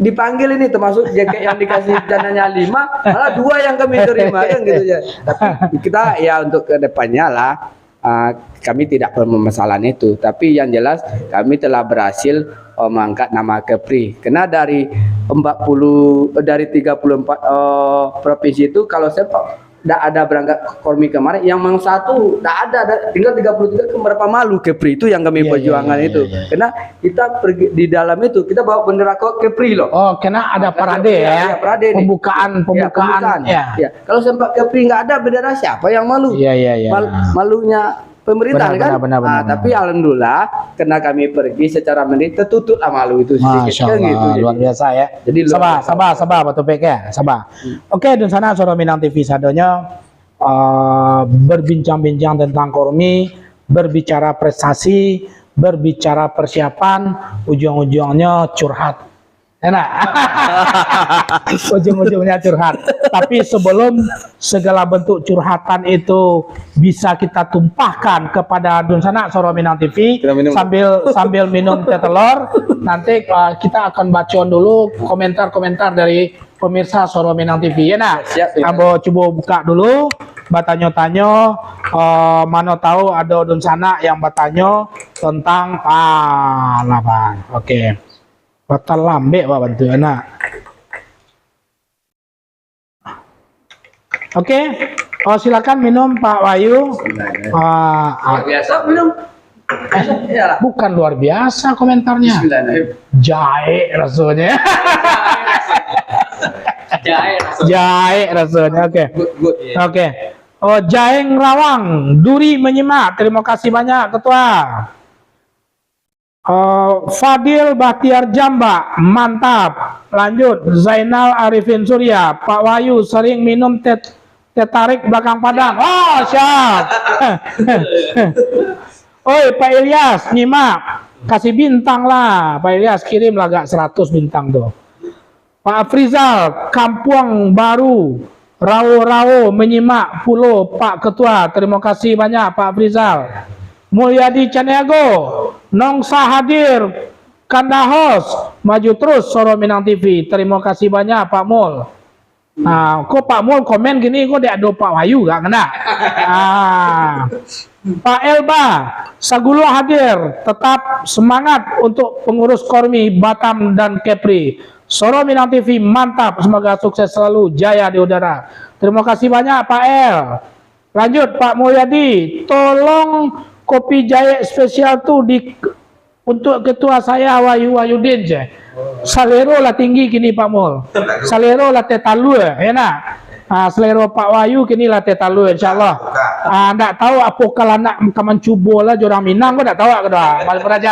dipanggil ini, termasuk yang dikasih dananya 5, malah 2 yang kami terima kan gitu ya. Tapi kita ya untuk kedepannya lah kami tidak permasalahan itu, tapi yang jelas kami telah berhasil mengangkat nama Kepri. Karena dari 34 provinsi itu, kalau saya tidak ada berangkat Kormi kemarin, yang satu tidak ada, tinggal 33 berapa malu Kepri itu yang kami perjuangan itu. Karena kita pergi di dalam itu kita bawa bendera Kepri loh. Oh, karena ada parade ya, parade pembukaan. Ya. Kalau sempat Kepri nggak ada bendera, siapa yang malu? Malunya pemerintah kan. Benar. Tapi alhamdulillah karena kami pergi secara mandiri, tertutup malu itu sedikit kan gitu. Luar biasa ya. Jadi sabar Batu Pek ya, sabar. Oke, dan sana Soro Minang TV sadonya berbincang-bincang tentang Kormi, berbicara prestasi, berbicara persiapan, ujung-ujungnya curhat. Enak. Ujung-ujungnya curhat. Tapi sebelum segala bentuk curhatan itu bisa kita tumpahkan kepada Dunsana Soro Minang TV sambil minum teh telur, nanti kita akan bacain dulu komentar-komentar dari pemirsa Soro Minang TV. Ya nak? Abo coba buka dulu, bertanya-tanya, mana tahu ada Dunsana yang bertanya tentang lapan. Oke. Batal lambe Pak bantu anak. Oke. Silakan minum Pak Wahyu. Luar biasa minum. Bukan luar biasa komentarnya. Jahe rasanya. Jahe rasanya. Oke. Jaeng Rawang, Duri menyimak. Terima kasih banyak Ketua. Fadil Bahtiar Jamba, mantap. Lanjut, Zainal Arifin Surya, Pak Wahyu sering minum teh tarik belakang padang. Oh siap. Oi Pak Ilyas, nyimak, kasih bintang lah. Pak Ilyas kirim lah gak 100 bintang tuh. Pak Afrizal, Kampung Baru, Rawo-Rawo menyimak Pulau Pak Ketua. Terima kasih banyak Pak Afrizal. Mulyadi Caniago, Nongsa hadir, Kandahos, maju terus Soro Minang TV. Terima kasih banyak Pak Mul. Kok Pak Mul komen gini, kok dia ada Pak Wahyu gak kena? Pak Elba, Sagulo hadir, tetap semangat untuk pengurus Kormi, Batam dan Kepri. Soro Minang TV mantap, semoga sukses selalu, jaya di udara. Terima kasih banyak Pak El. Lanjut Pak Mulyadi, tolong kopi jahe spesial tuh untuk ketua saya Wahyudin je. Salero lah tinggi kini Pak Mul. Salero lah teh talu ya nak. Selero Pak Wahyu kini lah teh talu insyaallah. Ndak tahu apa kalau nak kaman cubo lah jorang Minang kok ndak tahu kedua. Mal raja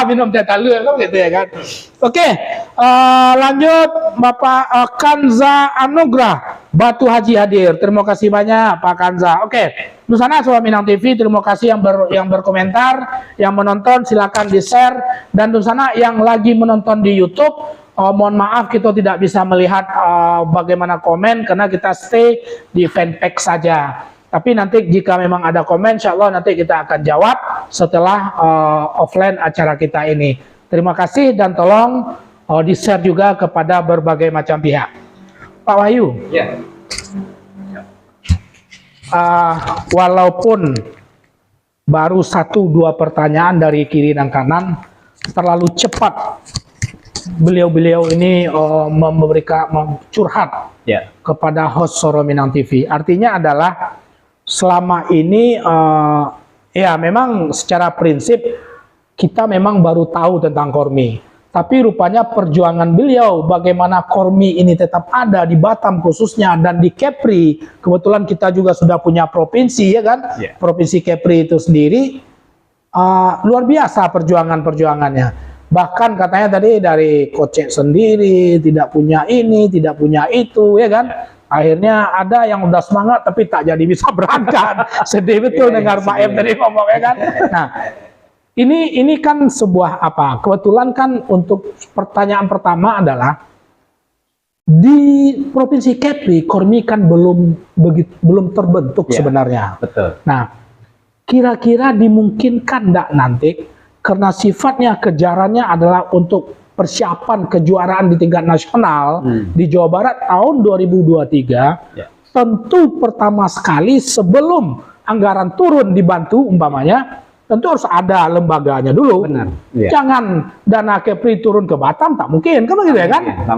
minum teh talu kan gitu ya kan. Oke, lanjut Bapak Kanza Anugrah Batu Haji hadir. Terima kasih banyak Pak Kanza. Oke, Nusana Soro Minang TV, terima kasih yang berkomentar, yang menonton silakan di-share, dan Nusana yang lagi menonton di YouTube, mohon maaf kita tidak bisa melihat bagaimana komen karena kita stay di fanpage saja. Tapi nanti jika memang ada komen, insya Allah nanti kita akan jawab setelah offline acara kita ini. Terima kasih dan tolong di-share juga kepada berbagai macam pihak. Pak Wahyu. Ya. Walaupun baru 1-2 pertanyaan dari kiri dan kanan, terlalu cepat beliau-beliau ini memberikan curhat kepada host Soro Minang TV. Artinya adalah selama ini ya memang secara prinsip kita memang baru tahu tentang Kormi, tapi rupanya perjuangan beliau bagaimana Kormi ini tetap ada di Batam khususnya dan di Kepri. Kebetulan kita juga sudah punya provinsi ya kan, Provinsi Kepri itu sendiri luar biasa perjuangannya. Bahkan katanya tadi dari Kocek sendiri tidak punya ini, tidak punya itu ya kan. Akhirnya ada yang udah semangat tapi tak jadi bisa berangkat. Sedih betul dengar Pak M tadi ngomongnya kan. Nah, ini kan sebuah apa? Kebetulan kan untuk pertanyaan pertama adalah di Provinsi Kepri, Kormi kan belum terbentuk sebenarnya. Betul. Nah, kira-kira dimungkinkan enggak nanti karena sifatnya kejarannya adalah untuk persiapan kejuaraan di tingkat nasional di Jawa Barat tahun 2023, tentu pertama sekali sebelum anggaran turun dibantu umpamanya, tentu harus ada lembaganya dulu. Benar. Jangan dana Kepri turun ke Batam, tak mungkin, kan begitu ya kan? Tak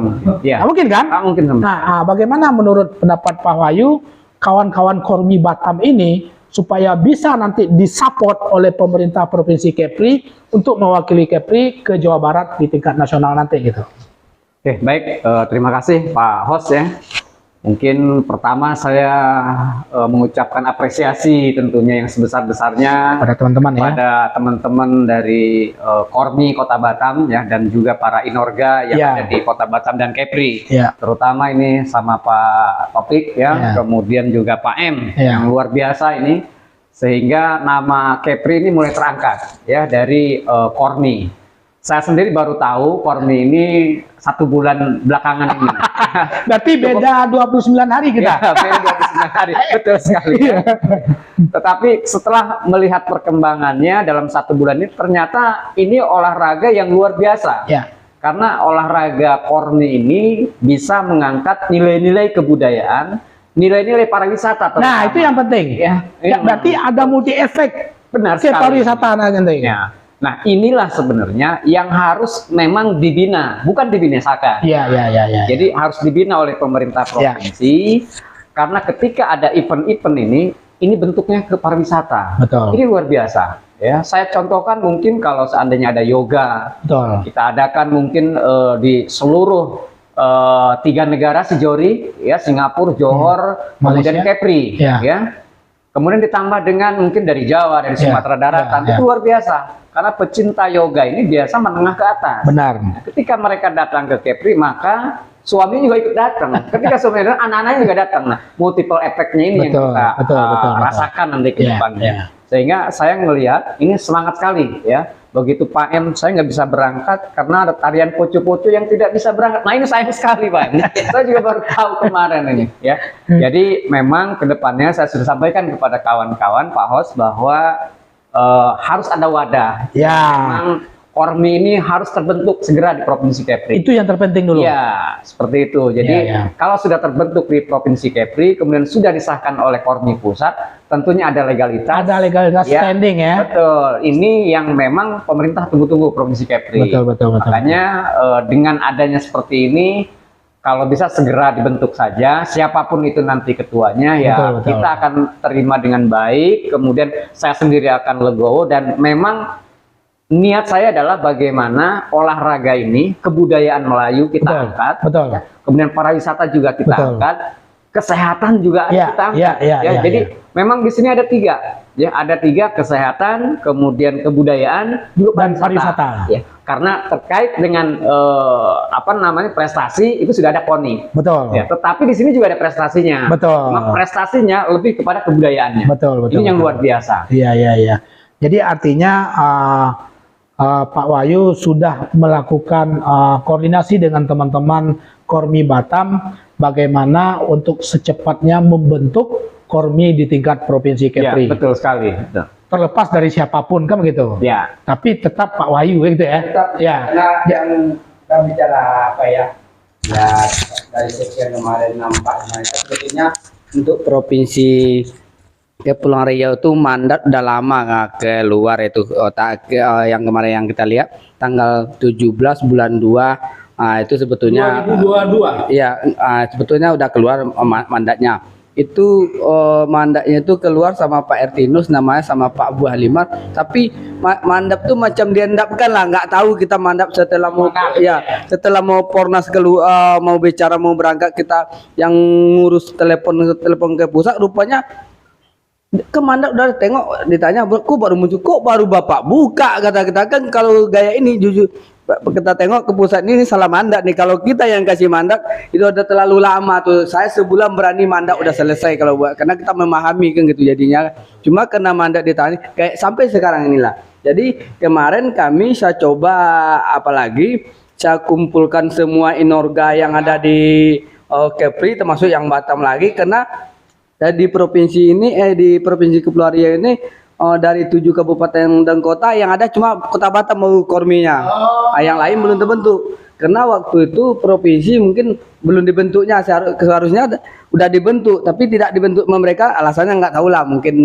mungkin kan? Tak mungkin. Nah, bagaimana menurut pendapat Pak Wahyu, kawan-kawan Kormi Batam ini supaya bisa nanti disupport oleh pemerintah Provinsi Kepri untuk mewakili Kepri ke Jawa Barat di tingkat nasional nanti gitu. Oke, baik. Terima kasih Pak Host ya. Mungkin pertama saya mengucapkan apresiasi tentunya yang sebesar-besarnya pada teman-teman ya. Pada teman-teman dari Kormi Kota Batam ya, dan juga para Inorga yang ada di Kota Batam dan Kepri. Terutama ini sama Pak Topik ya, kemudian juga Pak M yang luar biasa ini, sehingga nama Kepri ini mulai terangkat ya dari Kormi. Saya sendiri baru tahu Kormi ini 1 bulan belakangan ini. Berarti beda 29 hari kita. Ya, beda 29 hari, betul sekali. Tetapi setelah melihat perkembangannya dalam 1 bulan ini, ternyata ini olahraga yang luar biasa. Karena olahraga Kormi ini bisa mengangkat nilai-nilai kebudayaan, nilai-nilai pariwisata. Nah, itu yang penting. Berarti ada multi efek. Benar sekali. Pariwisata nanti. Nah, inilah sebenarnya yang harus memang dibina, bukan dibinasakan. Jadi harus dibina oleh pemerintah provinsi, karena ketika ada event-event ini bentuknya ke pariwisata. Ini luar biasa. Ya, saya contohkan mungkin kalau seandainya ada yoga, kita adakan mungkin di seluruh 3 negara sejori, ya, Singapura, Johor, kemudian Kepri, ya. Kemudian ditambah dengan mungkin dari Jawa, dari Sumatera Daratan, itu luar biasa. Karena pecinta yoga ini biasa menengah ke atas. Benar. Nah, ketika mereka datang ke Kepri, maka suami juga ikut datang. Ketika suami datang, anak-anaknya juga datang. Nah, multiple efeknya ini yang kita rasakan nanti ke depannya. Sehingga saya melihat ini semangat sekali ya. Begitu Pak M, saya nggak bisa berangkat karena ada tarian poco-poco yang tidak bisa berangkat. Nah, ini sayang sekali Pak M. Saya juga baru tahu kemarin ini ya. Jadi memang kedepannya saya sudah sampaikan kepada kawan-kawan Pak Host bahwa harus ada wadah. Memang Kormi ini harus terbentuk segera di Provinsi Kepri. Itu yang terpenting dulu. Ya, seperti itu. Jadi kalau sudah terbentuk di Provinsi Kepri, kemudian sudah disahkan oleh Kormi Pusat, tentunya ada legalitas. Ada legalitas standing ya. Betul. Ini yang memang pemerintah tunggu-tunggu Provinsi Kepri. Betul. Makanya dengan adanya seperti ini, kalau bisa segera dibentuk saja, siapapun itu nanti ketuanya ya, kita akan terima dengan baik. Kemudian saya sendiri akan legowo, dan memang niat saya adalah bagaimana olahraga ini, kebudayaan Melayu kita angkat, ya. Kemudian pariwisata juga kita angkat, kesehatan juga kita angkat. Jadi memang di sini ada 3, ya, ada 3: kesehatan, kemudian kebudayaan, juga pariwisata. Ya. Karena terkait dengan prestasi itu sudah ada KONI. Ya, tetapi di sini juga ada prestasinya. Cuma prestasinya lebih kepada kebudayaannya. Ini yang luar biasa. Iya. Jadi artinya Pak Wahyu sudah melakukan koordinasi dengan teman-teman Kormi Batam bagaimana untuk secepatnya membentuk Kormi di tingkat Provinsi Kepri. Ya, betul sekali. Terlepas dari siapapun kan begitu. Ya. Tapi tetap Pak Wahyu gitu ya. Karena yang kita bicara apa ya? Ya, dari sekian kemarin nampaknya sebetulnya untuk Provinsi Kepulauan Riau itu mandat udah lama nggak keluar itu. Yang kemarin yang kita lihat tanggal 17 bulan 2 itu sebetulnya 2022. Ya, sebetulnya udah keluar mandatnya. Itu mandatnya itu keluar sama Pak Ertinus, namanya sama Pak Bu Halimar. Tapi mandat tuh macam diendapkan lah, nggak tahu kita mandat setelah mau setelah mau Pornas keluar, mau bicara mau berangkat, kita yang ngurus telepon ke pusat, rupanya Kemandak udah tengok, ditanya kok baru muncul, kok baru bapak buka, kata kita kan kalau gaya ini jujur kita tengok ke pusat ini salah mandat nih. Kalau kita yang kasih mandat itu udah terlalu lama tuh. Saya sebulan berani mandat udah selesai kalau buat, karena kita memahami kan gitu jadinya. Cuma kena mandat ditanya kayak sampai sekarang inilah. Jadi kemarin saya coba apalagi saya kumpulkan semua inorga yang ada di Kepri termasuk yang Batam lagi, karena di provinsi ini di Provinsi Kepulauan Riau ini dari 7 kabupaten dan kota yang ada cuma Kota Batam mau korminya. Yang lain belum terbentuk. Karena waktu itu provinsi mungkin belum dibentuknya, seharusnya udah dibentuk tapi tidak dibentuk mereka, alasannya nggak tahu lah, mungkin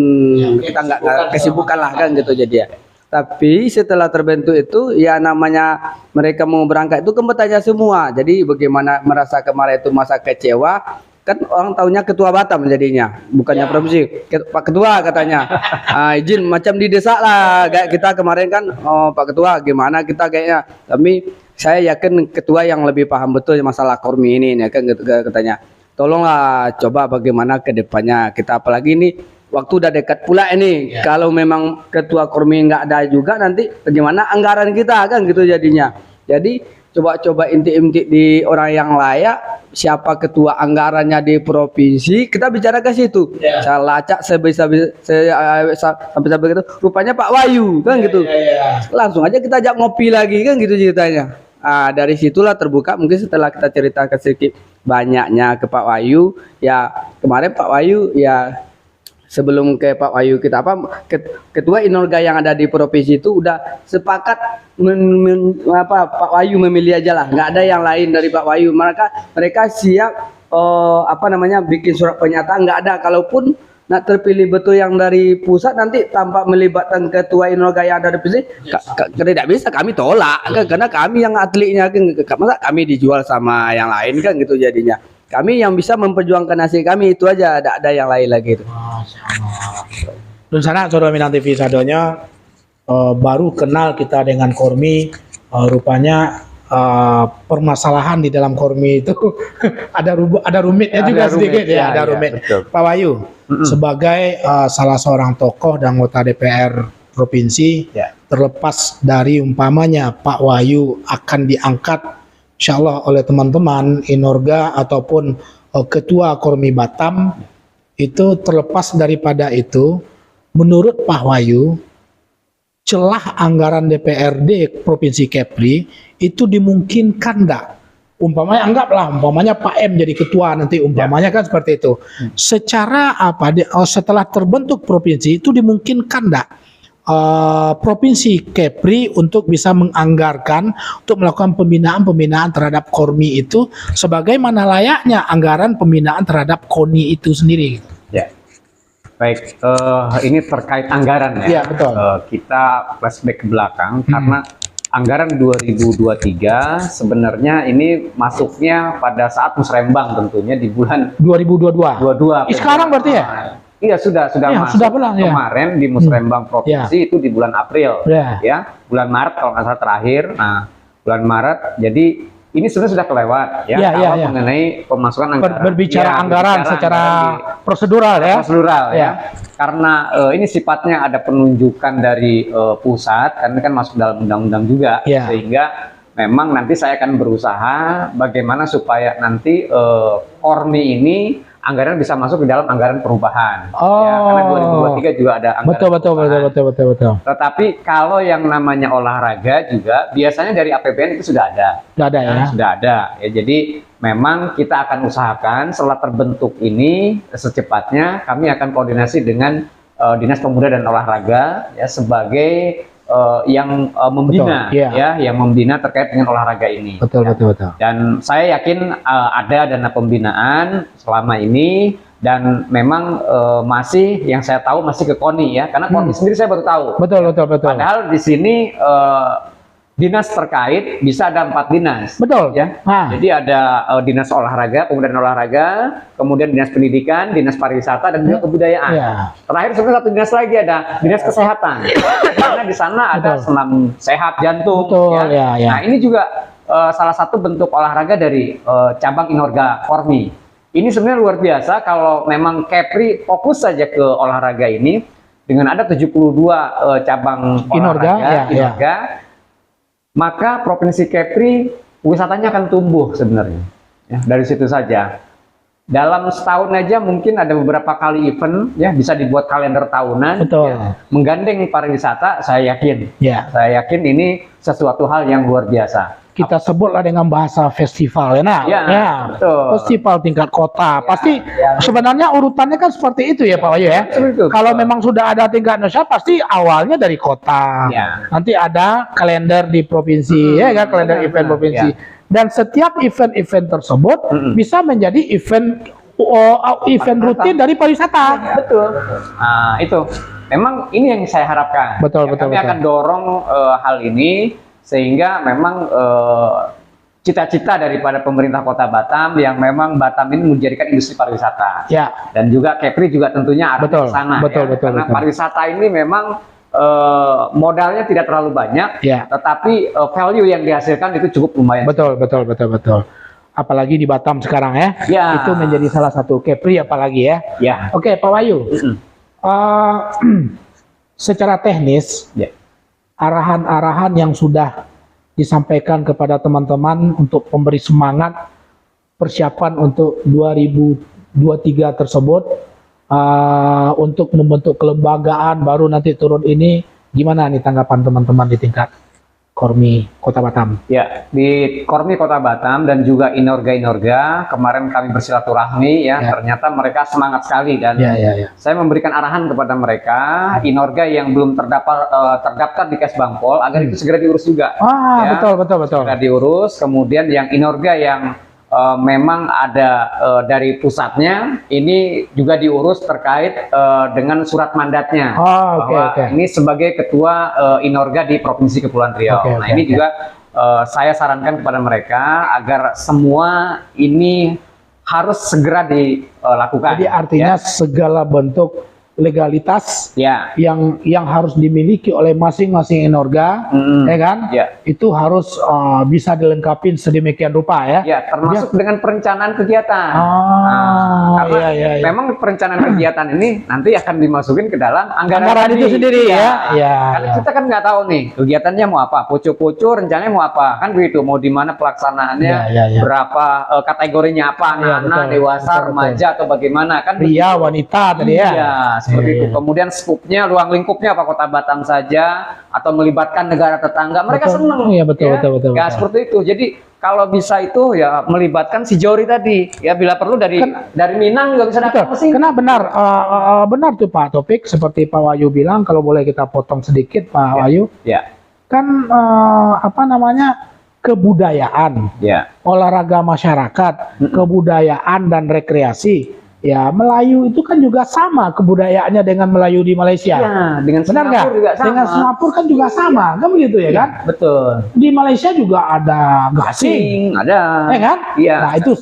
kita nggak kesibukan lah kan gitu jadi ya. Tapi setelah terbentuk itu ya namanya mereka mau berangkat itu kan bertanya semua. Jadi bagaimana merasa kemarin itu masa kecewa, kan orang tahunya ketua Batam jadinya, bukannya provinsi. Pak Ketua katanya izin macam didesak lah kayak kita kemarin kan, Pak Ketua gimana kita kayaknya, tapi saya yakin ketua yang lebih paham betul masalah kormi ini ya kan katanya, tolonglah coba bagaimana ke depannya kita, apalagi ini waktu udah dekat pula ini. Kalau memang ketua kormi nggak ada juga nanti bagaimana anggaran kita kan gitu jadinya. Jadi coba-coba intik-intik di orang yang layak, siapa ketua anggarannya di provinsi, kita bicara ke situ. Saya lacak sampai begitu, rupanya Pak Wahyu kan gitu. Langsung aja kita ajak ngopi lagi kan gitu ceritanya. Dari situlah terbuka, mungkin setelah kita ceritakan sedikit banyaknya ke Pak Wahyu, ya kemarin Pak Wahyu ya sebelum ke Pak Wahyu kita ketua inorga yang ada di provinsi itu udah sepakat Pak Wahyu memilih aja lah, nggak ada yang lain dari Pak Wahyu. Mereka siap bikin surat pernyataan, nggak ada, kalaupun nak terpilih betul yang dari pusat nanti tanpa melibatkan ketua inorga yang ada di provinsi, tidak bisa, kami tolak kan, karena kami yang atletnya kan, masa kami dijual sama yang lain kan gitu jadinya. Kami yang bisa memperjuangkan hasil kami itu aja, ada yang lain lagi itu. Dan sana Saudara Minang TV sadonya baru kenal kita dengan kormi, rupanya permasalahan di dalam kormi itu ada rumitnya juga sedikit ya, ada rumit. Pak Wahyu sebagai salah seorang tokoh dan anggota DPR provinsi, terlepas dari umpamanya Pak Wahyu akan diangkat insyaallah oleh teman-teman inorga ataupun ketua kormi Batam, itu terlepas daripada itu, menurut Pak Wahyu celah anggaran DPRD Provinsi Kepri itu dimungkinkan enggak? Umpamanya umpamanya Pak M jadi ketua nanti, umpamanya kan seperti itu. Secara setelah terbentuk provinsi itu dimungkinkan enggak Provinsi Kepri untuk bisa menganggarkan untuk melakukan pembinaan terhadap kormi itu sebagaimana layaknya anggaran pembinaan terhadap KONI itu sendiri? Ya. Baik, ini terkait anggaran ya. Betul. Kita flashback ke belakang karena anggaran 2023 sebenarnya ini masuknya pada saat musrembang, tentunya di bulan 2022. Sekarang berarti ya? Iya, sudah masuk kemarin di musrembang provinsi itu di bulan April ya, bulan Maret kalau nggak salah terakhir. Nah, bulan Maret, jadi ini sebenarnya sudah kelewat ya, kalau mengenai pemasukan anggaran. Berbicara anggaran secara prosedural ya. Karena ini sifatnya ada penunjukan dari pusat, karena kan masuk dalam undang-undang juga, sehingga memang nanti saya akan berusaha bagaimana supaya nanti kormi ini anggaran bisa masuk ke dalam anggaran perubahan. Ya, karena 2023 juga ada anggaran. Betul. Tetapi kalau yang namanya olahraga juga biasanya dari APBN itu sudah ada. Sudah ada. Ya, jadi memang kita akan usahakan setelah terbentuk ini secepatnya kami akan koordinasi dengan Dinas Pemuda dan Olahraga ya sebagai yang membina yang membina terkait dengan olahraga ini. Betul. Dan saya yakin ada dana pembinaan selama ini, dan memang masih yang saya tahu masih ke KONI ya, karena KONI sendiri saya baru tahu. Betul. Padahal di sini dinas terkait bisa ada 4 dinas. Betul ya. Jadi ada Dinas Olahraga, Pemuda dan Olahraga, kemudian Dinas Pendidikan, Dinas Pariwisata, dan juga Kebudayaan. Terakhir sebenarnya satu dinas lagi, ada Dinas Kesehatan. Karena di sana ada senam sehat jantung. Nah, ini juga salah satu bentuk olahraga dari cabang inorga kormi. Ini sebenarnya luar biasa kalau memang Kepri fokus saja ke olahraga ini dengan ada 72 cabang olahraga inorga. maka Provinsi Kepri wisatanya akan tumbuh sebenarnya. Ya, dari situ saja. Dalam setahun aja mungkin ada beberapa kali event, ya bisa dibuat kalender tahunan. Betul. Ya, menggandeng pariwisata, saya yakin. Ya. Saya yakin ini sesuatu hal yang luar biasa. Kita sebutlah dengan bahasa festival, ya, nah, ya, betul. Festival tingkat kota. Pasti sebenarnya urutannya kan seperti itu ya Pak Wahyu ya. Betul. Kalau memang sudah ada tingkat nasional, pasti awalnya dari kota. Ya. Nanti ada kalender di provinsi, ya kan, kalender event provinsi. Ya. Dan setiap event-event tersebut bisa menjadi event rutin dari pariwisata. Betul. Nah, itu memang ini yang saya harapkan. Betul, ya, betul. Kami akan dorong hal ini sehingga memang cita-cita daripada pemerintah Kota Batam yang memang Batam ini menjadikan industri pariwisata. Ya. Dan juga Kepri juga tentunya arah ke sana. Betul, ya. betul. Karena pariwisata ini memang modalnya tidak terlalu banyak, ya. Tetapi value yang dihasilkan itu cukup lumayan. Betul. Apalagi di Batam sekarang ya. Itu menjadi salah satu Kepri apalagi ya. Oke, Pak Wahyu. Secara teknis, arahan-arahan yang sudah disampaikan kepada teman-teman untuk memberi semangat persiapan untuk 2023 tersebut, untuk membentuk kelembagaan baru nanti turun ini, gimana nih tanggapan teman-teman di tingkat Kormi Kota Batam? Ya, di Kormi Kota Batam dan juga Inorga kemarin kami bersilaturahmi ya, ternyata mereka semangat sekali dan saya memberikan arahan kepada mereka Inorga yang belum terdaftar di Kesbangpol agar itu segera diurus juga. Betul. Segera diurus, kemudian yang Inorga yang memang ada dari pusatnya ini juga diurus terkait dengan surat mandatnya. Ini sebagai ketua Inorga di Provinsi Kepulauan Riau. Ini juga saya sarankan kepada mereka agar semua ini harus segera dilakukan. Jadi artinya segala bentuk legalitas yang harus dimiliki oleh masing-masing Inorga, ya kan? Itu harus bisa dilengkapi sedemikian rupa ya. Termasuk dengan perencanaan kegiatan. Karena memang perencanaan kegiatan ini nanti akan dimasukin ke dalam anggaran itu sendiri ya. Karena kita kan nggak tahu nih kegiatannya mau apa, poco-poco rencananya mau apa, kan begitu. Mau di mana pelaksanaannya, berapa kategorinya apa, anak-anak, dewasa, remaja atau bagaimana kan? Pria, wanita tadi ya. Seperti itu. Kemudian skupnya, ruang lingkupnya apa Kota Batam saja atau melibatkan negara tetangga, mereka senang. Betul. Seperti itu. Jadi kalau bisa itu ya melibatkan si Jori tadi. Ya bila perlu dari Minang juga bisa datang ke sini. Karena benar tuh Pak Topik, seperti Pak Wahyu bilang, kalau boleh kita potong sedikit Pak Wahyu. Kan kebudayaan, olahraga masyarakat, kebudayaan dan rekreasi. Ya, Melayu itu kan juga sama kebudayaannya dengan Melayu di Malaysia. Dengan Singapura juga sama. Dengan Singapura kan juga sama, kan begitu ya kan? Betul. Di Malaysia juga ada gasing, ada. Kan? Nah, itu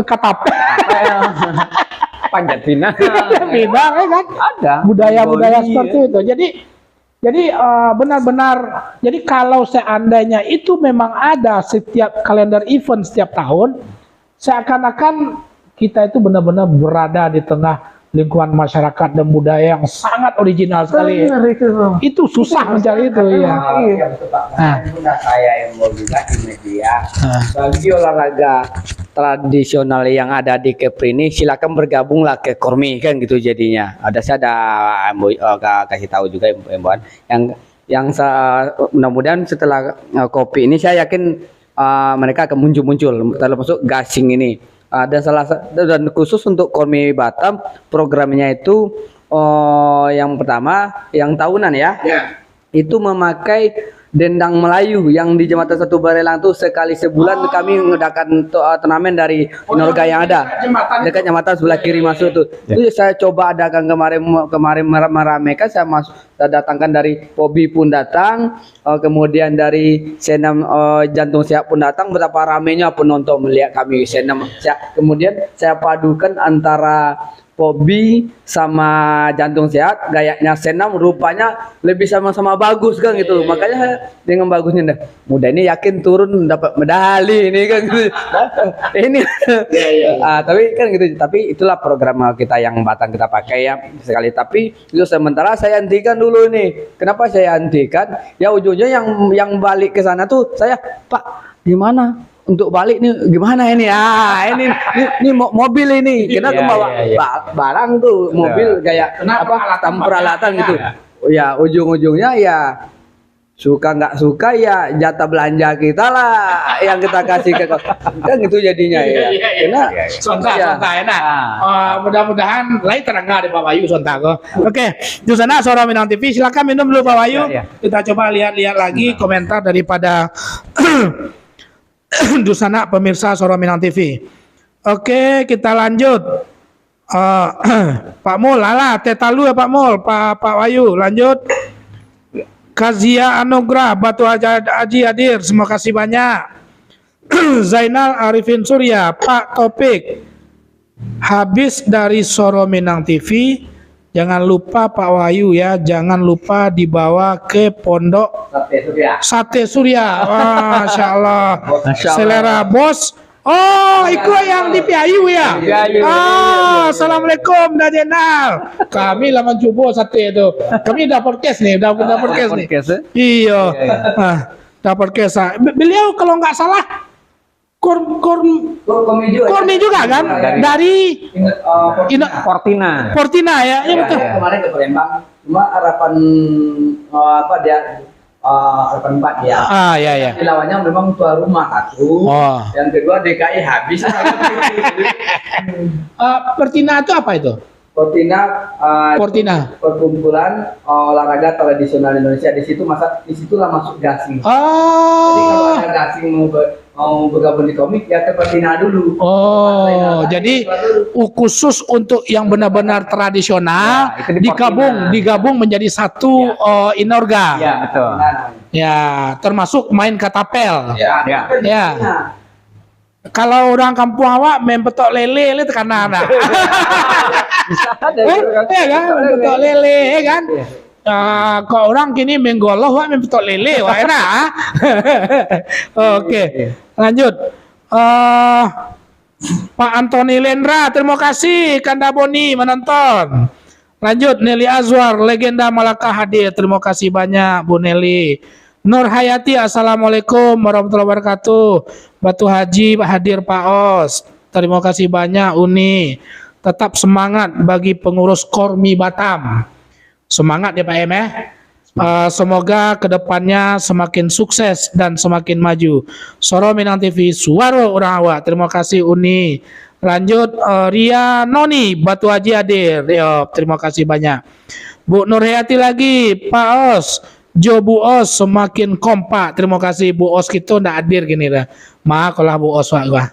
ketapel. Panjat pinang. Pinang, kan? Ada. Budaya-budaya seperti itu. Jadi benar-benar, jadi kalau seandainya itu memang ada setiap kalender event setiap tahun, seakan-akan kita itu benar-benar berada di tengah lingkungan masyarakat dan budaya yang sangat original sekali. Itu susah mencari itu ya. Saya yang mau juga di media. Bagi olahraga tradisional yang ada di Kepri ini, silakan bergabunglah ke Kormi kan gitu jadinya. Saya kasih tahu juga imbauan yang mudah-mudahan setelah kopi ini saya yakin mereka akan muncul termasuk gasing ini. Ada dan khusus untuk Kormi Batam programnya itu yang pertama yang tahunan itu memakai dendang Melayu yang di Jembatan Satu Barelang itu sekali sebulan kami mengadakan turnamen dari Inorga yang ada dekat jembatan sebelah kiri masuk itu. Itu saya coba adakan kemarin meramaikan, saya datangkan dari Pobi pun datang, kemudian dari Senam Jantung Siap pun datang, betapa ramainya penonton melihat kami Senam. Kemudian saya padukan antara Pobi sama Jantung Sehat, gayanya senam, rupanya lebih sama-sama bagus kan gitu. Makanya dengan bagusnya dah, muda ini yakin turun dapat medali ini kan gitu. Ini tapi kan gitu. Tapi itulah program kita yang Batang kita pakai ya sekali. Tapi itu sementara saya hentikan dulu nih. Kenapa saya hentikan? Ya ujungnya yang balik ke sana tuh saya, Pak, gimana? Untuk balik nih gimana ini ini mobil ini kita bawa barang tuh mobil kayak apa peralatan gitu ya, ujung-ujungnya ya suka nggak suka ya jatah belanja kita lah yang kita kasih ke kan gitu jadinya ya. Karena sontak enak. Mudah-mudahan lain terangga di Pak Wahyu sontak. Oke, di sana Suara Minang TV, silakan minum dulu Pak Wahyu. Kita coba lihat lagi komentar daripada Dusana pemirsa Suara Minang TV. Oke, kita lanjut. Pak Mul, tetalu ya Pak Mul, Pak Wahyu, lanjut. Kazia Anugrah Batu Haji hadir, terima kasih banyak. Zainal Arifin Surya, Pak Topik, habis dari Suara Minang TV. Jangan lupa Pak Wahyu ya, jangan lupa dibawa ke pondok Sate Surya. Masya Allah. Selera bos. Oh, itu yang di Piayu ya. Assalamualaikum Dah Jenal. Kami lama coba sate itu. Kami dapat podcast nih, dapat podcast nih. Iya. Dapat podcast. Beliau kalau nggak salah Kormi juga kan dari Portina ya, betul. Kemarin ke Palembang, cuma harapan harapan 4 ya. Ya. Lawannya memang tuan rumah satu. Yang kedua DKI habis. Portina itu apa itu? Portina perkumpulan olahraga tradisional Indonesia. Disitulah masuk gasing. Jadi kalau ada gasing mau bergabung di komik ya ke Portina dulu. Jadi khusus untuk yang benar-benar tradisional digabung menjadi satu inorga. Ya, betul. Ya, termasuk main katapel. Ya. Kalau orang kampung awak main petok lele tekanan. Ya kan, petok lele kan. Kok orang kini menggoloh main petok lele wah enak. Oke. Lanjut. Pak Antoni Lendra, terima kasih Kanda Boni menonton. Lanjut, Nelly Azwar, legenda Malaka hadir. Terima kasih banyak Bu Nelly. Nur Hayati, assalamualaikum warahmatullahi wabarakatuh. Batu Haji hadir Pak Os. Terima kasih banyak Uni. Tetap semangat bagi pengurus Kormi Batam. Semangat ya Pak M ya. Semoga kedepannya semakin sukses dan semakin maju. Suara Minang TV, suara orang awak. Terima kasih Uni. Lanjut Ria Noni, Batu Haji hadir. Terima kasih banyak. Bu Nur Hayati lagi, Pak Os. Jo Bu Os semakin kompak. Terima kasih Bu Os, kita ndak hadir gini dah. Maaf kalau Bu Os wah.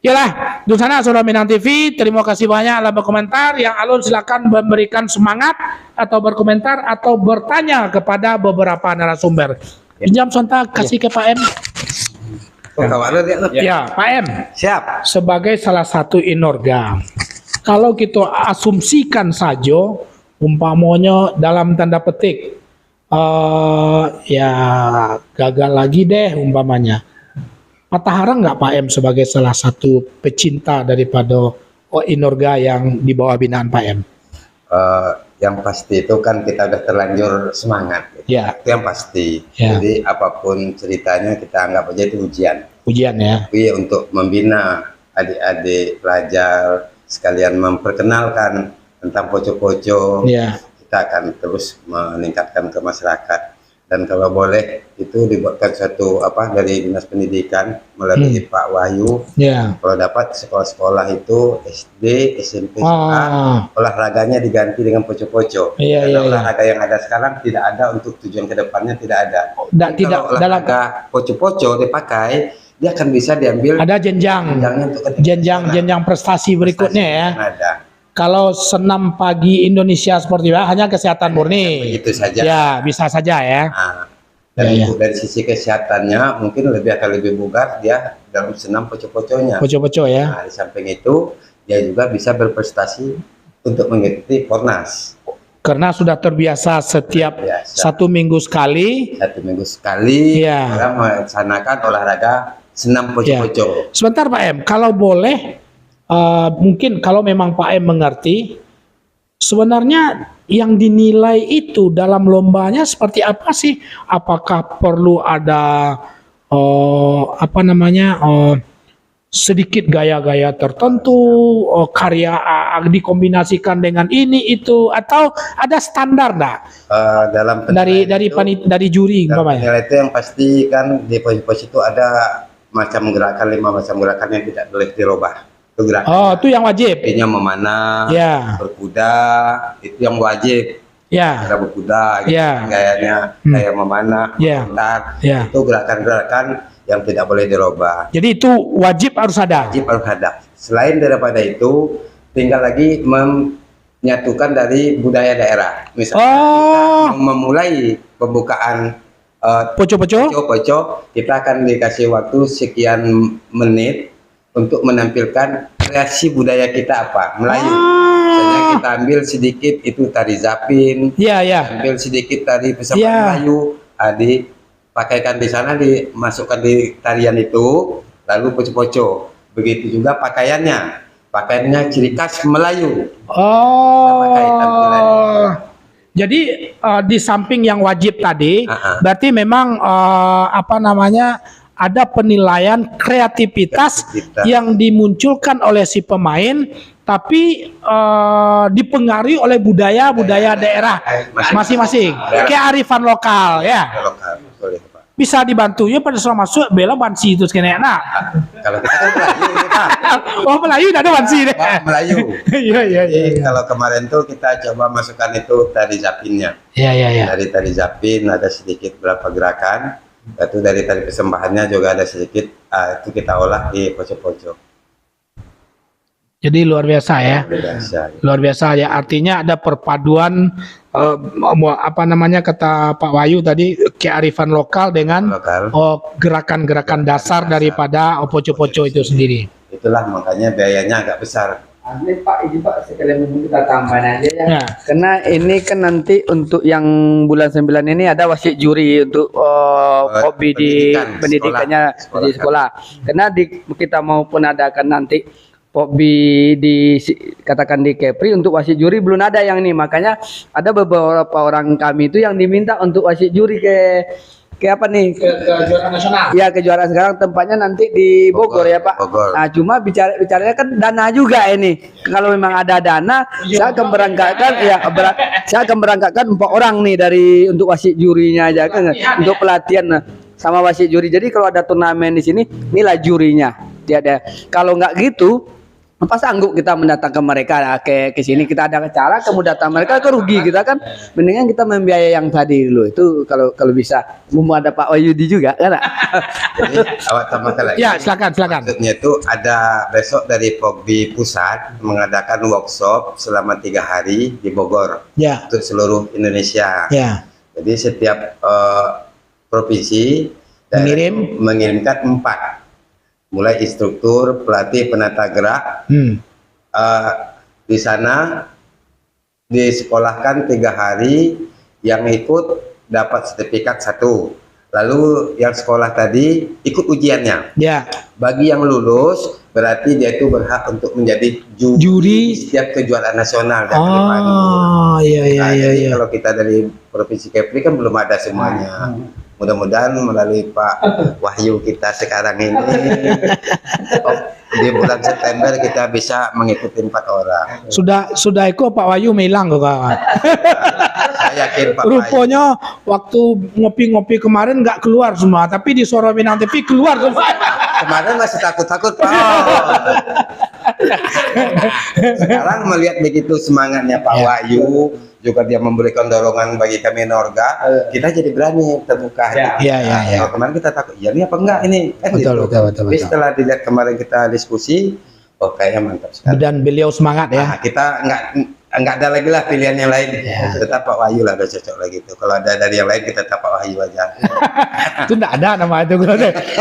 Yalah, di sana Suara Minang TV, terima kasih banyak lah berkomentar. Yang alun silakan memberikan semangat atau berkomentar atau bertanya kepada beberapa narasumber. Pinjam sontak kasih ke Pak M. Ya, Pak M. Siap. Sebagai salah satu inorga, kalau kita asumsikan saja, umpamanya dalam tanda petik, ya gagal lagi deh umpamanya. Patah harang nggak Pak M sebagai salah satu pecinta daripada inorga yang di bawah binaan Pak M? Yang pasti itu kan kita udah terlanjur semangat. Ya. Itu yang pasti. Ya. Jadi apapun ceritanya kita anggap aja itu ujian. Ujian ya. Iya, untuk membina adik-adik pelajar, sekalian memperkenalkan tentang poco-poco. Ya. Kita akan terus meningkatkan ke masyarakat. Dan kalau boleh itu dibuatkan suatu dari Dinas Pendidikan melalui Pak Wahyu. Yeah. Kalau dapat sekolah-sekolah itu SD, SMP, SMA, olahraganya diganti dengan poco-poco. Karena olahraga yang ada sekarang tidak ada untuk tujuan kedepannya, tidak ada. Kalau olahraga poco-poco dipakai, dia akan bisa diambil. Ada jenjang prestasi berikutnya ya. Ada. Kalau senam pagi Indonesia seperti itu hanya kesehatan murni. Itu saja. Ya, bisa saja ya. Dan dari sisi kesehatannya mungkin akan lebih bugar dia dalam senam poco-poconya. Poco-poco ya. Di samping itu dia juga bisa berprestasi untuk mengikuti Pornas. Karena sudah terbiasa setiap 1 minggu sekali. 1 minggu sekali, kita melaksanakan olahraga senam poco-poco. Sebentar Pak M, kalau boleh, mungkin kalau memang Pak M mengerti, sebenarnya yang dinilai itu dalam lombanya seperti apa sih? Apakah perlu ada sedikit gaya-gaya tertentu, karya dikombinasikan dengan ini itu, atau ada standar enggak? Dari juri nilai itu yang pasti kan di pos itu ada macam gerakan 5 macam gerakan yang tidak boleh dirubah. Itu gerakan. Oh, itu yang wajib. Artinya memanah, berkuda, itu yang wajib. Ada berkuda, gitu, gayanya kayak memanah, mentar, itu gerakan-gerakan yang tidak boleh dirubah. Jadi itu wajib harus ada. Wajib harus ada. Selain daripada itu, tinggal lagi menyatukan dari budaya daerah. Misalnya kita memulai pembukaan poco-poco, kita akan dikasih waktu sekian menit untuk menampilkan kreasi budaya kita apa, Melayu. Misalnya kita ambil sedikit itu tari zapin, ambil sedikit tari pesawat Melayu, pakaikan di sana, dimasukkan di tarian itu, lalu poco-poco. Begitu juga pakaiannya ciri khas Melayu. Jadi di samping yang wajib tadi, berarti memang ada penilaian kreativitas yang dimunculkan oleh si pemain, tapi dipengaruhi oleh budaya daerah masing-masing, kearifan lokal ya. Bisa dibantunya pada selama masuk bela bansi itu sekalian. Nah, kalau kita kan Melayu, Pak. Oh, Melayu ada bansi deh. Melayu. Iya. Kalau kemarin tuh kita coba masukkan itu tari zapinnya. Iya. Dari tari zapin ada sedikit berapa gerakan. Itu dari tari persembahannya juga ada sedikit. Itu kita olah di poco-poco. Jadi luar biasa ya. Luar biasa ya. Artinya ada perpaduan kata Pak Wahyu tadi, kearifan lokal dengan gerakan-gerakan dasar daripada poco-poco itu sendiri. Itulah makanya biayanya agak besar. Ini Pak sekalian kita tambahan aja ya. Karena ini kan nanti untuk yang bulan 9 ini ada wasit juri untuk hobi di pendidikannya di sekolah. Karena kita maupun adakan nanti hobi katakan di Kepri untuk wasit juri belum ada yang ini, makanya ada beberapa orang kami itu yang diminta untuk wasit juri ke kejuaraan nasional. Ya, kejuaraan sekarang tempatnya nanti di Bogor ya Pak. Nah, cuma bicaranya kan dana juga ini. Kalau memang ada dana, saya akan berangkatkan 4 orang nih untuk wasit jurinya aja kan, untuk pelatihan sama wasit juri. Jadi kalau ada turnamen di sini, inilah jurinya. Kalau nggak gitu, apa sanggup kita mendatangkan mereka ke sini, kita ada acara kamu datang, mereka ke rugi kita kan, mendingan kita membiayai yang tadi dulu itu kalau bisa. Ada Pak Wahyudi juga kan. Jadi awak tambahkan lagi. Ya, silakan. Maksudnya itu ada besok dari Pogbi Pusat mengadakan workshop selama 3 hari di Bogor untuk seluruh Indonesia. Jadi setiap provinsi mengirimkan 4. Mulai instruktur, pelatih, penata gerak. Di sana disekolahkan 3 hari, yang ikut dapat sertifikat 1. Lalu yang sekolah tadi ikut ujiannya. Bagi yang lulus berarti dia itu berhak untuk menjadi juri setiap kejuaraan nasional. Jadi kalau kita dari Provinsi Kepri kan belum ada semuanya. Mudah-mudahan melalui Pak Wahyu kita sekarang ini di bulan September kita bisa mengikuti 4 orang. Sudah ikut Pak Wahyu melang kok kawan. Saya yakin Pak Rupanya waktu ngopi-ngopi kemarin nggak keluar semua, tapi di Soro Minang TV keluar semua. Kemarin masih takut-takut Pak. Sekarang melihat begitu semangatnya Pak Wahyu, juga dia memberikan dorongan bagi kami Norga, kita jadi berani terbuka. Kalau kemarin kita takut, ini apa enggak ini? Kan betul. Tapi setelah dilihat kemarin kita diskusi, kayaknya mantap sekali. Dan beliau semangat ya. Kita enggak nggak ada lagi lah pilihan yang lain. Tetap Pak Wahyu lah, udah cocok lagi itu. Kalau ada dari yang lain kita tetap Pak Wahyu aja. Itu nggak ada nama itu.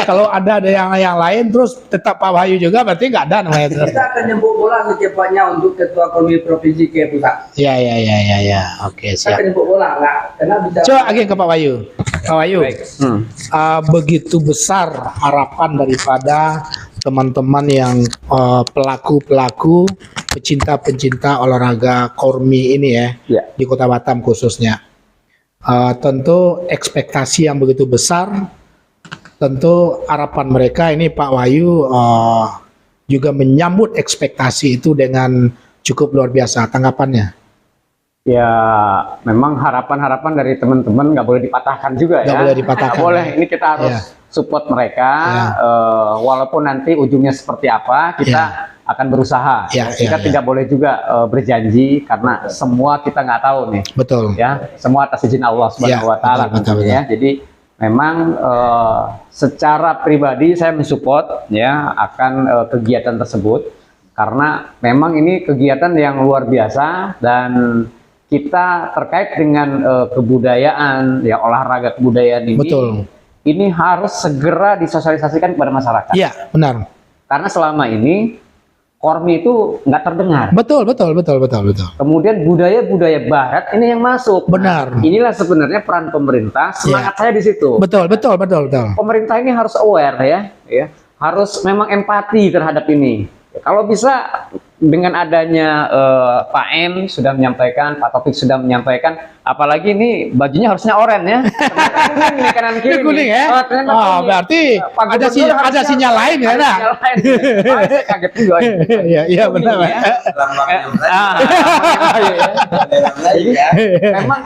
Kalau ada yang lain terus tetap Pak Wahyu juga berarti nggak ada nama itu. Kita akan jemput bola secepatnya untuk Ketua Kormi Provinsi ke pusat. Ya. Oke, siap. Kita akan jemput bola nggak? Karena bisa. Coba lagi ke Pak Wahyu. Pak Wahyu, begitu besar harapan daripada teman-teman yang pelaku-pelaku pecinta-pencinta olahraga Kormi ini ya, di Kota Batam khususnya. Tentu ekspektasi yang begitu besar, tentu harapan mereka ini Pak Wahyu juga menyambut ekspektasi itu dengan cukup luar biasa. Tanggapannya? Ya, memang harapan-harapan dari teman-teman nggak boleh dipatahkan juga ya. Nggak boleh dipatahkan. Nggak boleh, ini kita harus support mereka, walaupun nanti ujungnya seperti apa, kita akan berusaha. Kita tidak boleh juga berjanji karena semua kita nggak tahu nih. Betul. Ya, semua atas izin Allah Subhanahu Wa Taala tentunya. Jadi memang secara pribadi saya mensupport ya akan kegiatan tersebut karena memang ini kegiatan yang luar biasa dan kita terkait dengan kebudayaan ya olahraga kebudayaan ini. Betul. Ini harus segera disosialisasikan kepada masyarakat. Iya, benar. Karena selama ini Kormi itu nggak terdengar. Betul. Kemudian budaya-budaya Barat ini yang masuk. Benar. Nah, inilah sebenarnya peran pemerintah. Semangat saya di situ. Betul. Pemerintah ini harus aware ya, harus memang empati terhadap ini. Kalau bisa dengan adanya Pak M sudah menyampaikan, Pak Taufik sudah menyampaikan, apalagi ini bajunya harusnya oranye ya. Ini kanan kiri. Kuning ya. Berarti ada sinyal lain ya. Saya kaget juga. Iya benar. Memang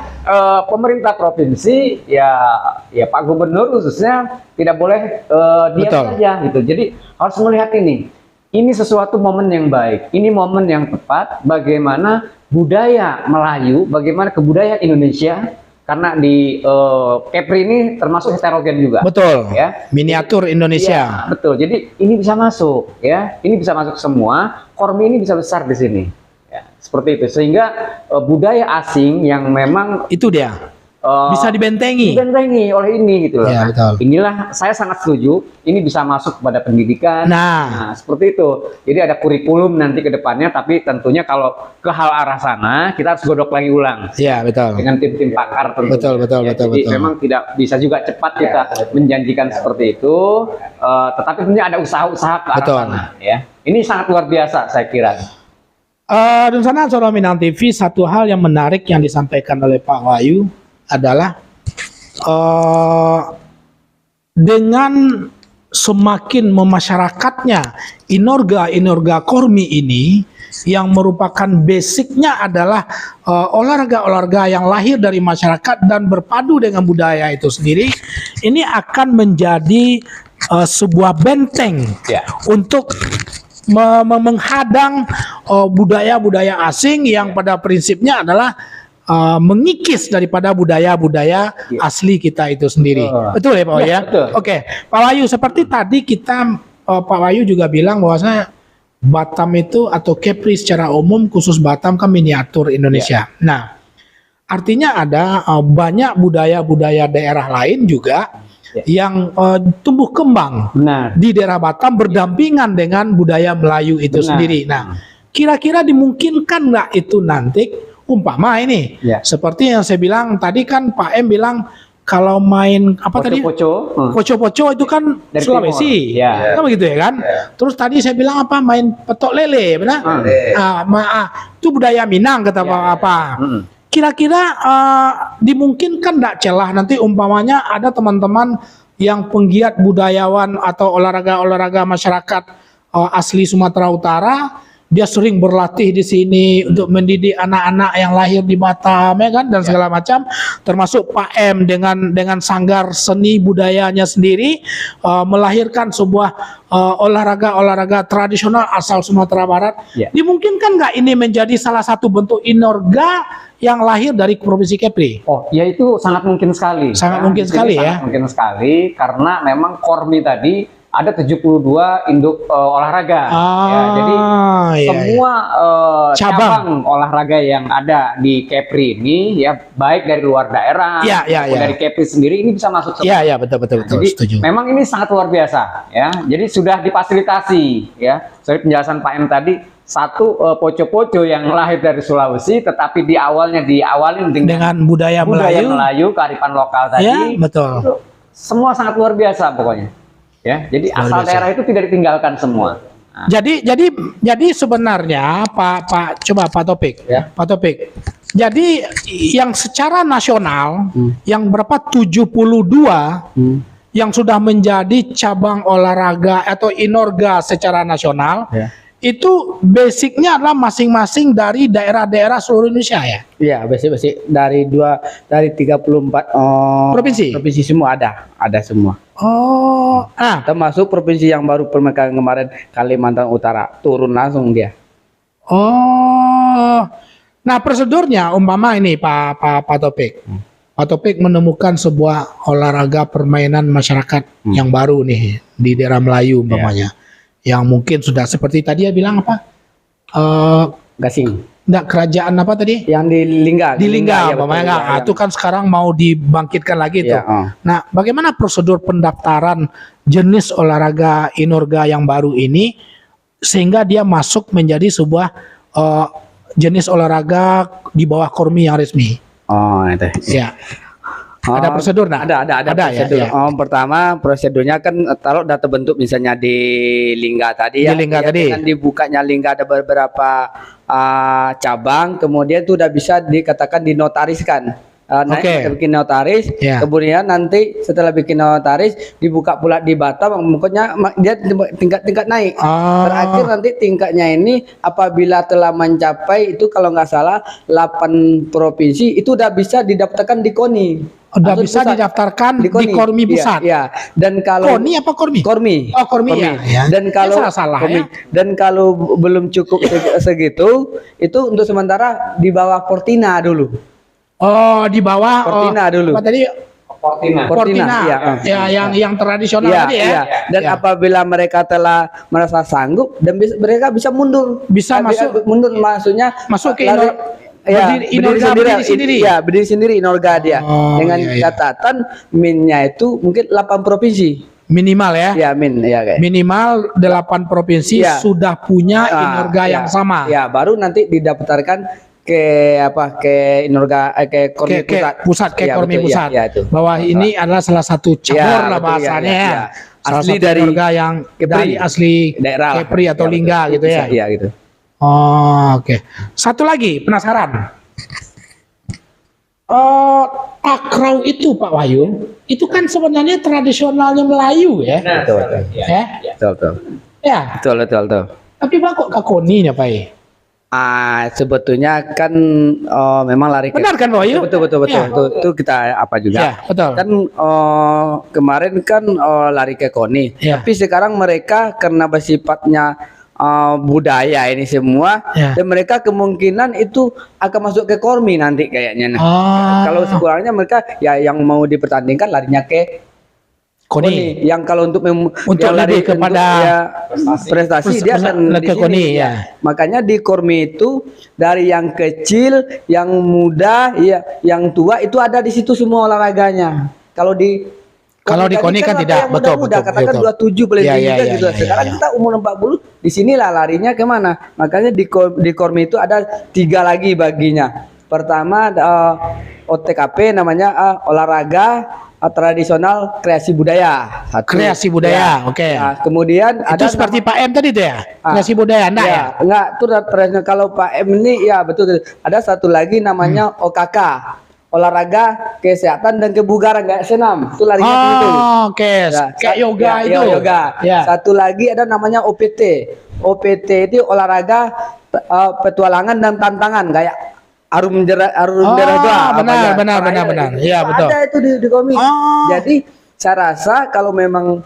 pemerintah provinsi ya Pak Gubernur khususnya tidak boleh diam saja gitu. Jadi harus melihat ini. Ini sesuatu momen yang baik, ini momen yang tepat bagaimana budaya Melayu, bagaimana kebudayaan Indonesia, karena di Kepri ini termasuk heterogen juga. Betul. Ya. Miniatur Ya, Indonesia. betul. Jadi ini bisa masuk, ya. Ini bisa masuk semua. Kormi ini bisa besar di sini. Ya, seperti itu. Sehingga budaya asing yang memang itu dia. Bisa dibentengi oleh ini gitu loh. Ya, betul. Inilah saya sangat setuju. Ini bisa masuk kepada pendidikan. Nah, seperti itu. Jadi ada kurikulum nanti ke depannya. Tapi tentunya kalau ke hal arah sana kita harus godok lagi ulang. Iya betul. Dengan tim-tim pakar tentunya. Betul. Jadi memang tidak bisa juga cepat kita menjanjikan seperti itu. Tetapi tentunya ada usaha-usaha ke arah sana. Ya. Ini sangat luar biasa saya kira. Dan sana Suara Minang TV, satu hal yang menarik yang disampaikan oleh Pak Wahyu adalah dengan semakin memasyarakatnya inorga Kormi ini yang merupakan basicnya adalah olahraga-olahraga yang lahir dari masyarakat dan berpadu dengan budaya itu sendiri, ini akan menjadi sebuah benteng untuk menghadang budaya-budaya asing yang pada prinsipnya adalah mengikis daripada budaya-budaya asli kita itu sendiri. Betul ya Pak Wahyu ya? Oke, Pak Wahyu, seperti tadi kita Pak Wahyu juga bilang bahwasanya Batam itu atau Kepri secara umum khusus Batam kan miniatur Indonesia. Nah, artinya ada banyak budaya-budaya daerah lain juga yang tumbuh kembang di daerah Batam berdampingan dengan budaya Melayu itu sendiri. Nah, kira-kira dimungkinkan nggak itu nanti? Umpama ini, seperti yang saya bilang tadi kan Pak M bilang kalau main apa tadi? Poco-poco itu kan dari Sulawesi, kan begitu ya kan? Terus tadi saya bilang apa? Main petok lele, benar? Itu budaya Minang kata apa? Kira-kira dimungkinkan nggak celah nanti umpamanya ada teman-teman yang penggiat budayawan atau olahraga masyarakat asli Sumatera Utara. Dia sering berlatih di sini untuk mendidik anak-anak yang lahir di Batam ya kan dan segala macam, termasuk Pak M dengan sanggar seni budayanya sendiri melahirkan sebuah olahraga tradisional asal Sumatera Barat. Dimungkinkan nggak ini menjadi salah satu bentuk inorga yang lahir dari Provinsi Kepri? Oh, ya itu sangat mungkin sekali. Sangat mungkin sekali ya. Sangat mungkin sekali karena memang Kormi tadi ada 72 induk olahraga. Ya, jadi semua cabang olahraga yang ada di Kepri ini ya, baik dari luar daerah maupun dari Kepri sendiri ini bisa masuk. Iya, betul. Jadi setuju. memang ini sangat luar biasa ya. Jadi sudah difasilitasi ya. Seperti penjelasan Pak M tadi, satu poco-poco yang lahir dari Sulawesi, tetapi diawalin dengan budaya Melayu, kearifan lokal tadi. Ya, betul. Itu semua sangat luar biasa pokoknya. Ya, jadi asal daerah itu tidak ditinggalkan semua. Nah. Jadi sebenarnya Pak Taufik, Pak Taufik. Jadi yang secara nasional yang berapa 72 yang sudah menjadi cabang olahraga atau inorga secara nasional. Itu basicnya adalah masing-masing dari daerah-daerah seluruh Indonesia ya? Iya, basic dari 34 provinsi semua ada semua. Termasuk provinsi yang baru pemekaran kemarin, Kalimantan Utara, turun langsung dia. Nah prosedurnya umpama ini Pak Taufik. Pak Taufik menemukan sebuah olahraga permainan masyarakat yang baru nih di daerah Melayu umpamanya. Yang mungkin sudah seperti tadi ya bilang apa? Gasing. Enggak, kerajaan apa tadi? Yang di Lingga. Di Lingga, ya, itu kan sekarang mau dibangkitkan lagi tuh. Nah, bagaimana prosedur pendaftaran jenis olahraga inorga yang baru ini sehingga dia masuk menjadi sebuah jenis olahraga di bawah Kormi yang resmi? Itu. Ya. Ada prosedur nggak? Ada prosedur. Ya. Pertama prosedurnya kan kalau udah terbentuk misalnya di Lingga tadi dengan dibukanya Lingga ada beberapa cabang, kemudian itu udah bisa dikatakan dinotariskan. Bikin notaris, kemudian nanti setelah bikin notaris dibuka pula di Batam, pokoknya dia tingkat naik. Terakhir nanti tingkatnya ini apabila telah mencapai itu kalau nggak salah 8 provinsi itu udah bisa didaftarkan di KONI. Udah bisa didaftarkan di Kormi pusat. Iya. Dan kalau KONI apa Kormi? Kormi. Oh, Kormi. Ya. Dan kalau dan kalau belum cukup segitu, itu untuk sementara di bawah Portina dulu. Oh, di bawah Portina dulu. Apa tadi? Portina. Yang tradisional tadi ya. Dan apabila mereka telah merasa sanggup dan mereka bisa mundur. Bisa mundur maksudnya masuk ke berdiri sendiri inorga dia. Dengan catatan minnya itu mungkin 8 provinsi. Minimal ya? Ya, minimal 8 provinsi sudah punya inorga yang sama. Ya, baru nanti didaftarkan ke inorga ke Kormi pusat. Kormi pusat. Bahwa ini adalah salah satu cabur lah bahasanya ya. Asli dari inorga yang dari asli daerah Kepri atau Lingga gitu ya. Iya gitu. Oke. Satu lagi penasaran. Takraw itu Pak Wahyu, itu kan sebenarnya tradisionalnya Melayu ya. Betul. Ya. Betul. Tapi kok kakoninya Pak? Sebetulnya kan memang lari benar kan Pak Wahyu? Betul. Itu kita apa juga. Ya, betul. Kan kemarin kan lari ke KONI. Tapi sekarang mereka karena bersifatnya budaya ini semua dan mereka kemungkinan itu akan masuk ke Kormi nanti kayaknya. Kalau sekurangnya mereka ya yang mau dipertandingkan larinya ke KONI. Yang kalau untuk lebih kepada prestasi dia akan ke KONI ya. Makanya di Kormi itu dari yang kecil, yang muda, yang tua itu ada di situ semua olahraganya. Kalau di KONI kan tidak betul. Katakan 27 paling tinggi gitu. Sekarang kita umur 40, di sinilah larinya kemana? Makanya di Kormi itu ada 3 lagi baginya. Pertama OTKP namanya olahraga tradisional kreasi budaya. Kreasi budaya, oke. Nah, kemudian itu ada seperti Pak M tadi tuh ya, kreasi budaya, enggak ya? Enggak, itu tradisional. Kalau Pak M ini ya betul. Ada satu lagi namanya OKK. Olahraga kesehatan dan kebugaran kayak senam itu larinya gitu. Oke. Kayak yoga itu. Yoga. Satu lagi ada namanya OPT. OPT itu olahraga petualangan dan tantangan kayak arum derajat. Benar. Iya betul. Ada itu di komik. Jadi saya rasa kalau memang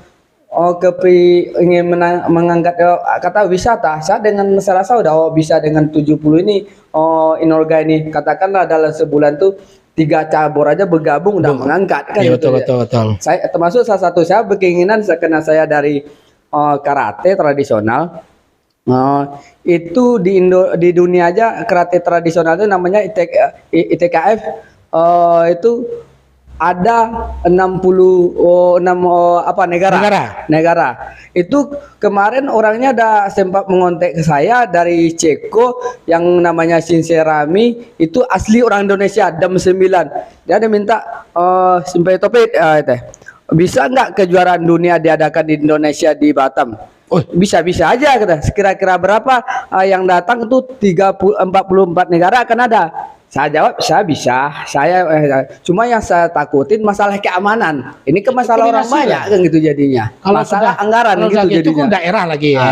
Kepri ingin mengangkat kata wisata, saya rasa udah bisa dengan 70 ini inorga ini katakanlah dalam sebulan tuh 3 cabur aja bergabung udah mengangkat kan. Iya, gitu betul. Saya termasuk salah satu saya berkeinginan karena saya dari karate tradisional. Itu di dunia aja karate tradisional itu namanya ITKF, itu ada 66 negara. Itu kemarin orangnya ada sempat mengontak ke saya dari Ceko yang namanya Sinserami, itu asli orang Indonesia, Dam 9. Dia ada minta sampai topik bisa nggak kejuaraan dunia diadakan di Indonesia di Batam? Oh, bisa aja kata. Kira-kira berapa yang datang itu 44 negara akan ada. Saya jawab, saya bisa. Cuma yang saya takutin masalah keamanan. Ini ke masalah orang banyak kan gitu jadinya. Kalau masalah anggaran gitu jadinya. Itu kan daerah lagi ya.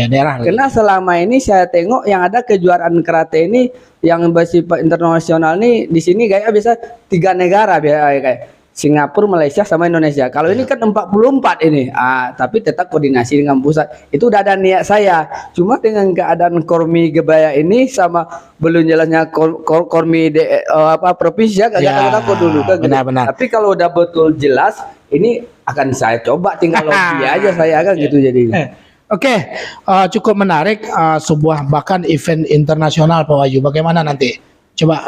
Daerah. Karena selama ini saya tengok yang ada kejuaraan karate ini yang bersifat internasional nih di sini kayak bisa 3 negara kayak Singapura, Malaysia sama Indonesia. Kalau ini kan 44 ini. Tapi tetap koordinasi dengan pusat. Itu udah ada niat saya. Cuma dengan keadaan Kormi Gebaya ini sama belum jelasnya Kormi provinsi ya agak takut dulu kan. Benar. Tapi kalau udah betul jelas ini akan saya coba tinggal lobby aja saya kan gitu jadinya. Oke, cukup menarik sebuah bahkan event internasional Pak Wahyu. Bagaimana nanti? Coba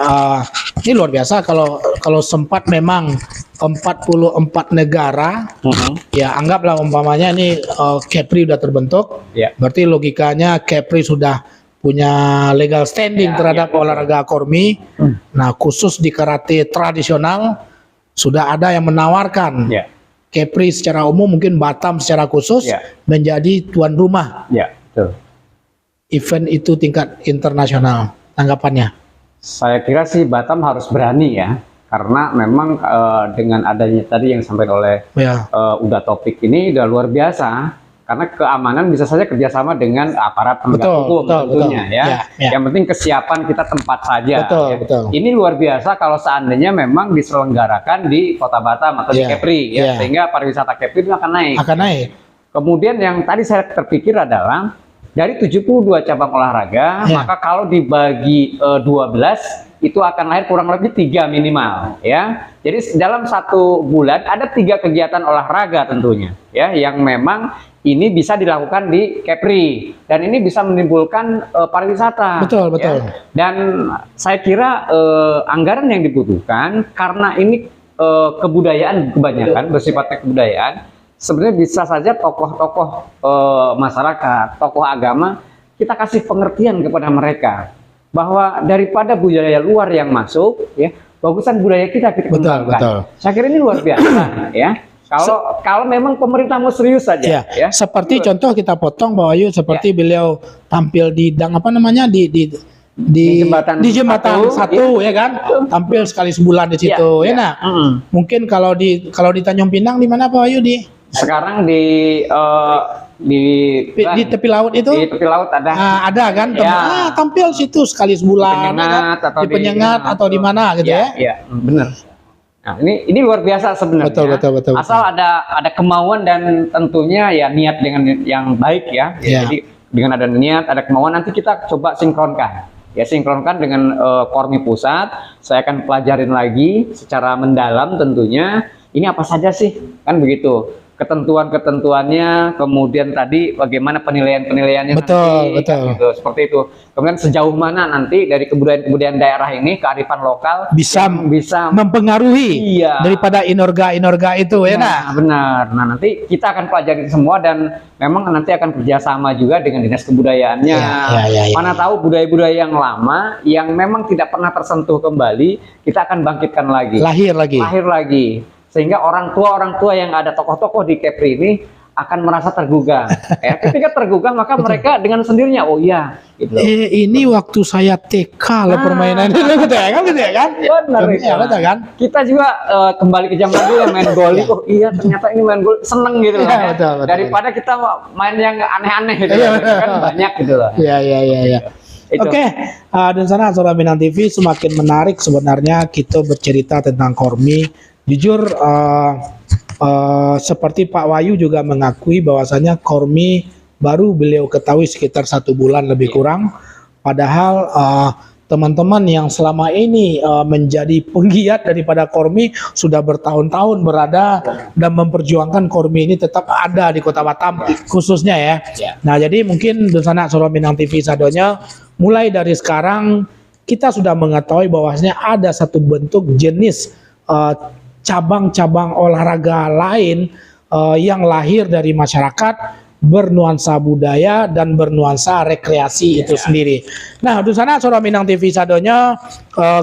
ini luar biasa kalau sempat memang 44 negara, ya anggaplah umpamanya ini Kepri udah terbentuk, berarti logikanya Kepri sudah punya legal standing terhadap olahraga Kormi. Nah khusus di karate tradisional sudah ada yang menawarkan Kepri secara umum, mungkin Batam secara khusus menjadi tuan rumah event itu tingkat internasional. Tanggapannya? Saya kira sih Batam harus berani ya, karena memang dengan adanya tadi yang disampaikan oleh udah topik ini udah luar biasa, karena keamanan bisa saja kerjasama dengan aparat penegak hukum tentunya ya. Yang penting kesiapan kita tempat saja. Ini luar biasa kalau seandainya memang diselenggarakan di Kota Batam atau di Kepri sehingga pariwisata Kepri itu akan naik. Kemudian yang tadi saya terpikir adalah dari 72 cabang olahraga, maka kalau dibagi 12 itu akan lahir kurang lebih 3 minimal ya. Jadi dalam 1 bulan ada 3 kegiatan olahraga tentunya ya, yang memang ini bisa dilakukan di Kepri dan ini bisa menimbulkan pariwisata. Betul. Dan saya kira anggaran yang dibutuhkan karena ini kebudayaan kebanyakan bersifatnya kebudayaan. Sebenarnya bisa saja tokoh-tokoh masyarakat, tokoh agama, kita kasih pengertian kepada mereka bahwa daripada budaya luar yang masuk, ya bagusan budaya kita kembangkan. Saya kira ini luar biasa, ya. Kalau memang pemerintah mau serius saja, ya. Seperti contoh kita potong Pak Wahyu, seperti beliau tampil di jembatan satu ya kan, tampil sekali sebulan di situ, mungkin kalau di Tanjung Pinang di mana Pak Wahyu sekarang di tepi laut itu? Di tepi laut ada kan? Tampil situ sekali sebulan. Di Penyengat atau di mana gitu ya? Iya, benar. Nah, ini luar biasa sebenarnya. Betul. Asal ada kemauan dan tentunya ya niat dengan yang baik ya. Jadi dengan ada niat, ada kemauan, nanti kita coba sinkronkan. Ya, sinkronkan dengan Kormi Pusat. Saya akan pelajarin lagi secara mendalam tentunya. Ini apa saja sih? Kan begitu. Ketentuan-ketentuannya, kemudian tadi bagaimana penilaian-penilaiannya betul. Gitu, seperti itu. Kemudian sejauh mana nanti dari kebudayaan daerah ini, kearifan lokal bisa mempengaruhi daripada inorga itu benar. Nah nanti kita akan pelajari semua dan memang nanti akan kerjasama juga dengan dinas kebudayaannya. Mana tahu budaya-budaya yang lama yang memang tidak pernah tersentuh kembali, kita akan bangkitkan lagi. Lahir lagi. Sehingga orang tua yang ada tokoh-tokoh di Kepri ini akan merasa tergugah. Ketika tergugah maka mereka dengan sendirinya gitu. Ini waktu saya TK lah permainan itu gitu ya kan? Benar kan? Kita juga kembali ke zaman dulu yang main goli. Ternyata ini main goli seneng gitu loh. Betul. Daripada kita main yang aneh-aneh gitu kan banyak gitu loh. Iya. Oke, dan sana Suara Minang TV semakin menarik sebenarnya kita bercerita tentang Kormi. Jujur seperti Pak Wahyu juga mengakui bahwasanya Kormi baru beliau ketahui sekitar 1 bulan lebih kurang. Padahal teman-teman yang selama ini menjadi penggiat daripada Kormi, sudah bertahun-tahun berada dan memperjuangkan Kormi ini tetap ada di Kota Batam khususnya ya. Nah, jadi mungkin Dunsana Suro Minang TV sadonya, mulai dari sekarang kita sudah mengetahui bahwasanya ada satu bentuk jenis cabang-cabang olahraga lain yang lahir dari masyarakat, bernuansa budaya dan bernuansa rekreasi itu sendiri. Nah, di sana Suro Minang TV sadonya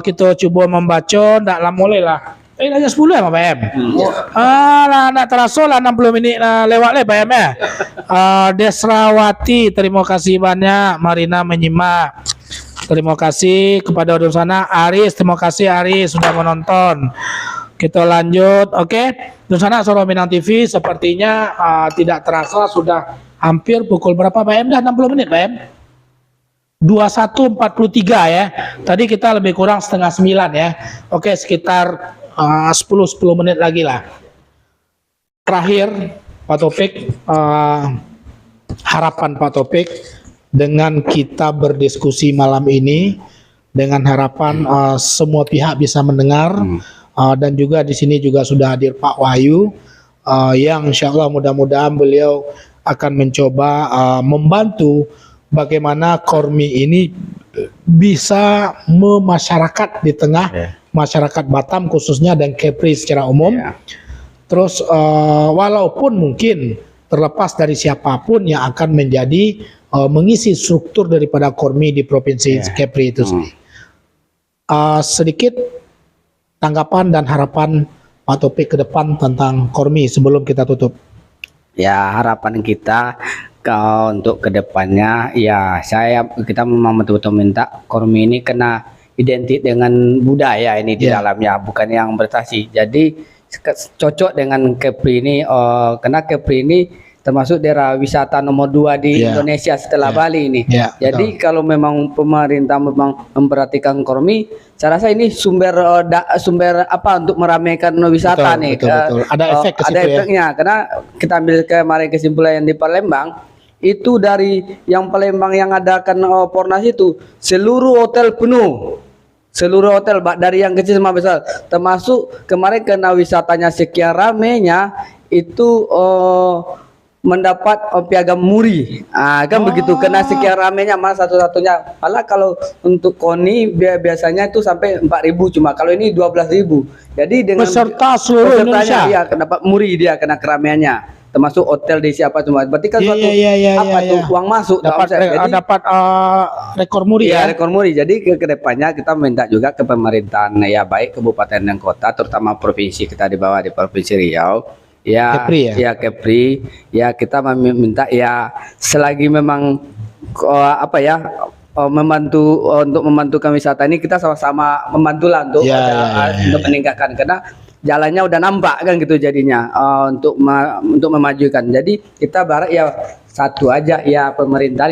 kita coba membaca, ndak lah mulai lah. Hanya 10 ya Pak PM. Nak terasa lah 60 menit lewat lah Pak PM ya. Desrawati, terima kasih banyak. Marina menyimak. Terima kasih kepada Dunsana. Aris, terima kasih Aris sudah menonton. Kita lanjut, oke. Dunsana Suro Minang TV sepertinya tidak terasa sudah hampir pukul berapa Pak M? Dah 60 menit Pak M? 21.43 ya. Tadi kita lebih kurang setengah 9 ya. Oke, sekitar 10 menit lagi lah. Terakhir Pak Topik, harapan Pak Topik dengan kita berdiskusi malam ini, dengan harapan semua pihak bisa mendengar. Dan juga di sini juga sudah hadir Pak Wahyu yang insya Allah mudah-mudahan beliau akan mencoba membantu bagaimana Kormi ini bisa memasyarakat di tengah masyarakat Batam khususnya dan Kepri secara umum. Terus walaupun mungkin terlepas dari siapapun yang akan menjadi mengisi struktur daripada Kormi di Provinsi Kepri itu sendiri. Sedikit tanggapan dan harapan Pak Topik ke depan tentang Kormi sebelum kita tutup. Ya, harapan kita untuk kedepannya ya kita memang betul-betul minta Kormi ini kena identik dengan budaya ini di dalamnya, bukan yang berprestasi. Jadi cocok dengan Kepri ini, karena Kepri ini termasuk daerah wisata nomor 2 di Indonesia setelah Bali ini. Jadi kalau memang pemerintah memang memperhatikan Kormi, saya rasa ini sumber apa untuk meramaikan wisata nih. Betul. Ada efek ke situ, ada efeknya, karena kita ambil kemarin kesimpulan yang di Palembang, itu dari yang Palembang yang adakan Pornas itu seluruh hotel penuh. Seluruh hotel dari yang kecil sama besar, termasuk kemarin karena wisatanya sekian ramenya itu mendapat piagam muri, kan begitu, kena sekian ramenya mas satu-satunya. Malah kalau untuk KONI biasanya itu sampai 4.000, cuma kalau ini 12.000. Jadi dengan peserta seluruh Indonesia, iya, dapat muri dia kena keramaiannya, termasuk hotel di siapa semua. Berarti kan suatu uang masuk dapat rekor muri rekor muri. Jadi ke depannya kita minta juga ke pemerintahan baik kabupaten dan kota, terutama provinsi kita di bawah di Provinsi Riau. Kepri kita meminta selagi memang membantu untuk membantukan wisata ini, kita sama-sama membantulah untuk meningkatkan, karena jalannya udah nampak kan gitu jadinya, untuk memajukan. Jadi kita berharap satu aja pemerintah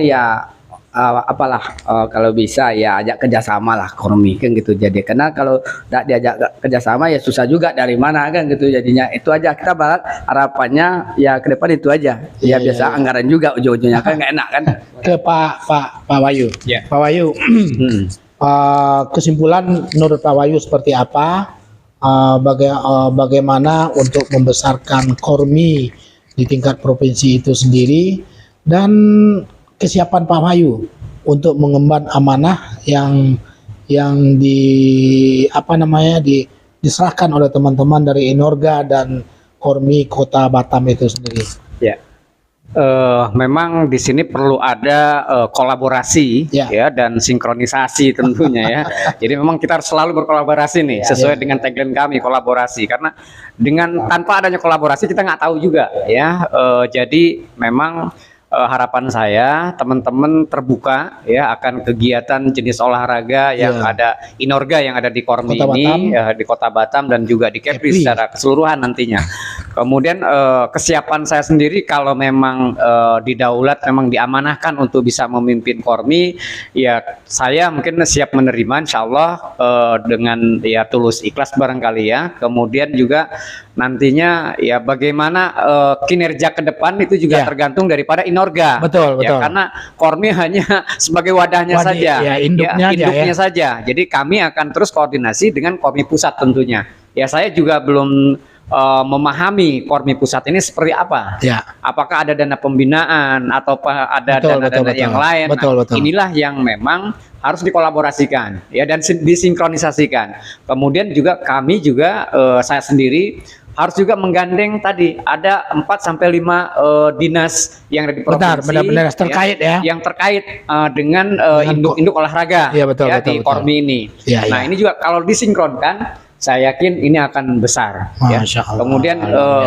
kalau bisa ajak kerjasama lah Kormi kan gitu. Jadi karena kalau tidak diajak kerjasama susah juga dari mana kan gitu jadinya. Itu aja kita berharap, harapannya ke depan itu aja. Biasa anggaran juga ujung-ujungnya kan nggak enak kan. Ke Pak Wahyu. Pak Wahyu, kesimpulan menurut Pak Wahyu seperti apa? Bagaimana untuk membesarkan Kormi di tingkat provinsi itu sendiri, dan kesiapan Pak Wahyu untuk mengemban amanah yang diserahkan oleh teman-teman dari Inorga dan Kormi Kota Batam itu sendiri. Memang di sini perlu ada kolaborasi dan sinkronisasi tentunya Jadi memang kita harus selalu berkolaborasi nih, sesuai dengan tagline kami, kolaborasi. Karena tanpa adanya kolaborasi kita nggak tahu juga jadi memang harapan saya teman-teman terbuka akan kegiatan jenis olahraga yang ada Inorga yang ada di Kormi ini, di Kota Batam dan juga di Kepri secara keseluruhan nantinya. Kemudian kesiapan saya sendiri kalau memang didaulat, memang diamanahkan untuk bisa memimpin Kormi, saya mungkin siap menerima, insya Allah dengan tulus ikhlas barangkali Kemudian juga nantinya bagaimana kinerja ke depan itu juga tergantung daripada Inorga. Inorga. Betul, betul. Ya, karena Kormi hanya sebagai wadahnya saja, ya, induknya saja. Jadi kami akan terus koordinasi dengan Kormi pusat tentunya. Ya, saya juga belum memahami Kormi pusat ini seperti apa. Ya. Apakah ada dana pembinaan atau ada dana-dana yang lain. Betul. Inilah yang memang harus dikolaborasikan ya dan disinkronisasikan. Kemudian juga kami juga saya sendiri harus juga menggandeng tadi ada 4 sampai 5 dinas yang ada di provinsi. Benar terkait ya. Yang terkait dengan induk-induk olahraga betul, di Kormi ini. Nah, ini juga kalau disinkronkan saya yakin ini akan besar. Ya. Kemudian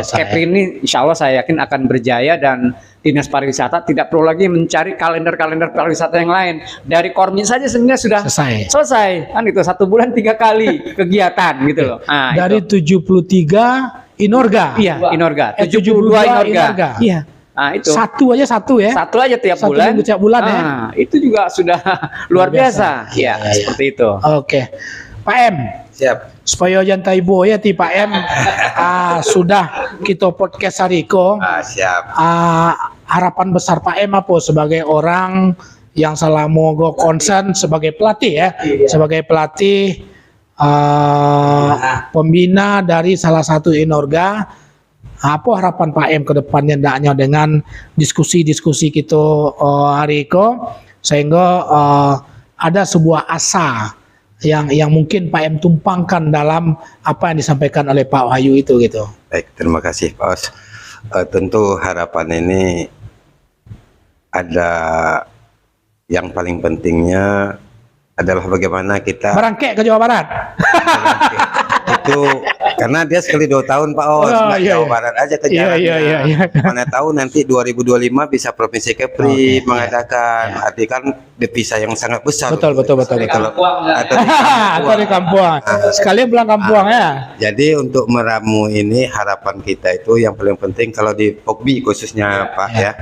Kepri ini insya Allah saya yakin akan berjaya dan Dinas Pariwisata tidak perlu lagi mencari kalender-kalender pariwisata yang lain. Dari Kormi saja sebenarnya sudah selesai. Kan itu 1 bulan 3 kali kegiatan gitu loh. Nah, dari 73 Inorga. Iya, Inorga. 72 Inorga. Iya. Nah, itu. Satu aja tiap bulan. Tiap bulan ya. Itu juga sudah luar biasa. Ya, seperti itu. Oke. Pak M. Siap. Supaya jantai boya ti Pak M sudah kita podcast hariko. Siap. Harapan besar Pak M apa sebagai orang yang selama go concern sebagai pelatih ya, sebagai pelatih pembina dari salah satu Inorga. Apa harapan Pak M ke depannya ndaknya dengan diskusi-diskusi kita hariko sehingga ada sebuah asa yang mungkin Pak M tumpangkan dalam apa yang disampaikan oleh Pak Wahyu itu gitu. Baik, terima kasih Pak Os. Tentu harapan ini ada yang paling pentingnya adalah bagaimana kita berangkat ke Jawa Barat. Itu karena dia sekali 2 tahun Pak Os, Jawa Barat aja ke jalannya. Mana tahu nanti 2025 bisa Provinsi Kepri mengadakan. Arti kan devisa yang sangat besar. Betul. Atau di Kampuang. Sekalian pulang Kampuang ya. Jadi untuk meramu ini harapan kita itu yang paling penting kalau di Pogbi khususnya Pak ya.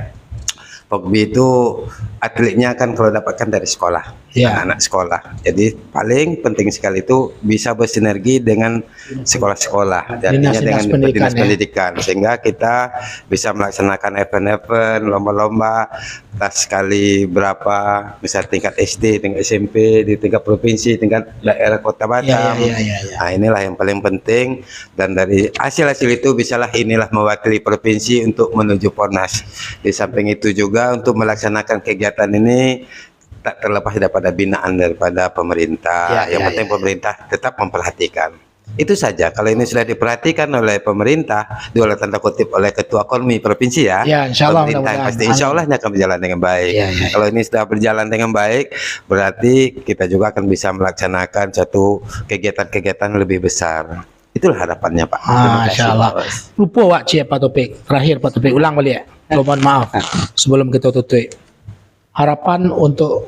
Pogbi itu atletnya kan kalau dapatkan dari sekolah, anak sekolah. Jadi paling penting sekali itu bisa bersinergi dengan sekolah-sekolah, artinya dengan dinas pendidikan, sehingga kita bisa melaksanakan event-event, lomba-lomba, sekali berapa, misal tingkat SD, tingkat SMP, di tingkat provinsi, tingkat daerah kota Batam. Nah, inilah yang paling penting, dan dari hasil-hasil itu bisalah inilah mewakili provinsi untuk menuju Pornas. Di samping itu juga untuk melaksanakan kegiatan ini tak terlepas daripada binaan daripada pemerintah. Yang penting pemerintah tetap memperhatikan. Itu saja. Kalau ini sudah diperhatikan oleh pemerintah, oleh tanda kutip oleh Ketua Kormi Provinsi insya Allah, pemerintah pasti insya Allah akan berjalan dengan baik. Kalau ini sudah berjalan dengan baik, berarti kita juga akan bisa melaksanakan satu kegiatan-kegiatan lebih besar. Itulah harapannya Pak. Masya Allah. Lupa Pak Pak Topik. Terakhir Pak Topik, ulang balik ya. Mohon maaf sebelum kita tutup. Harapan untuk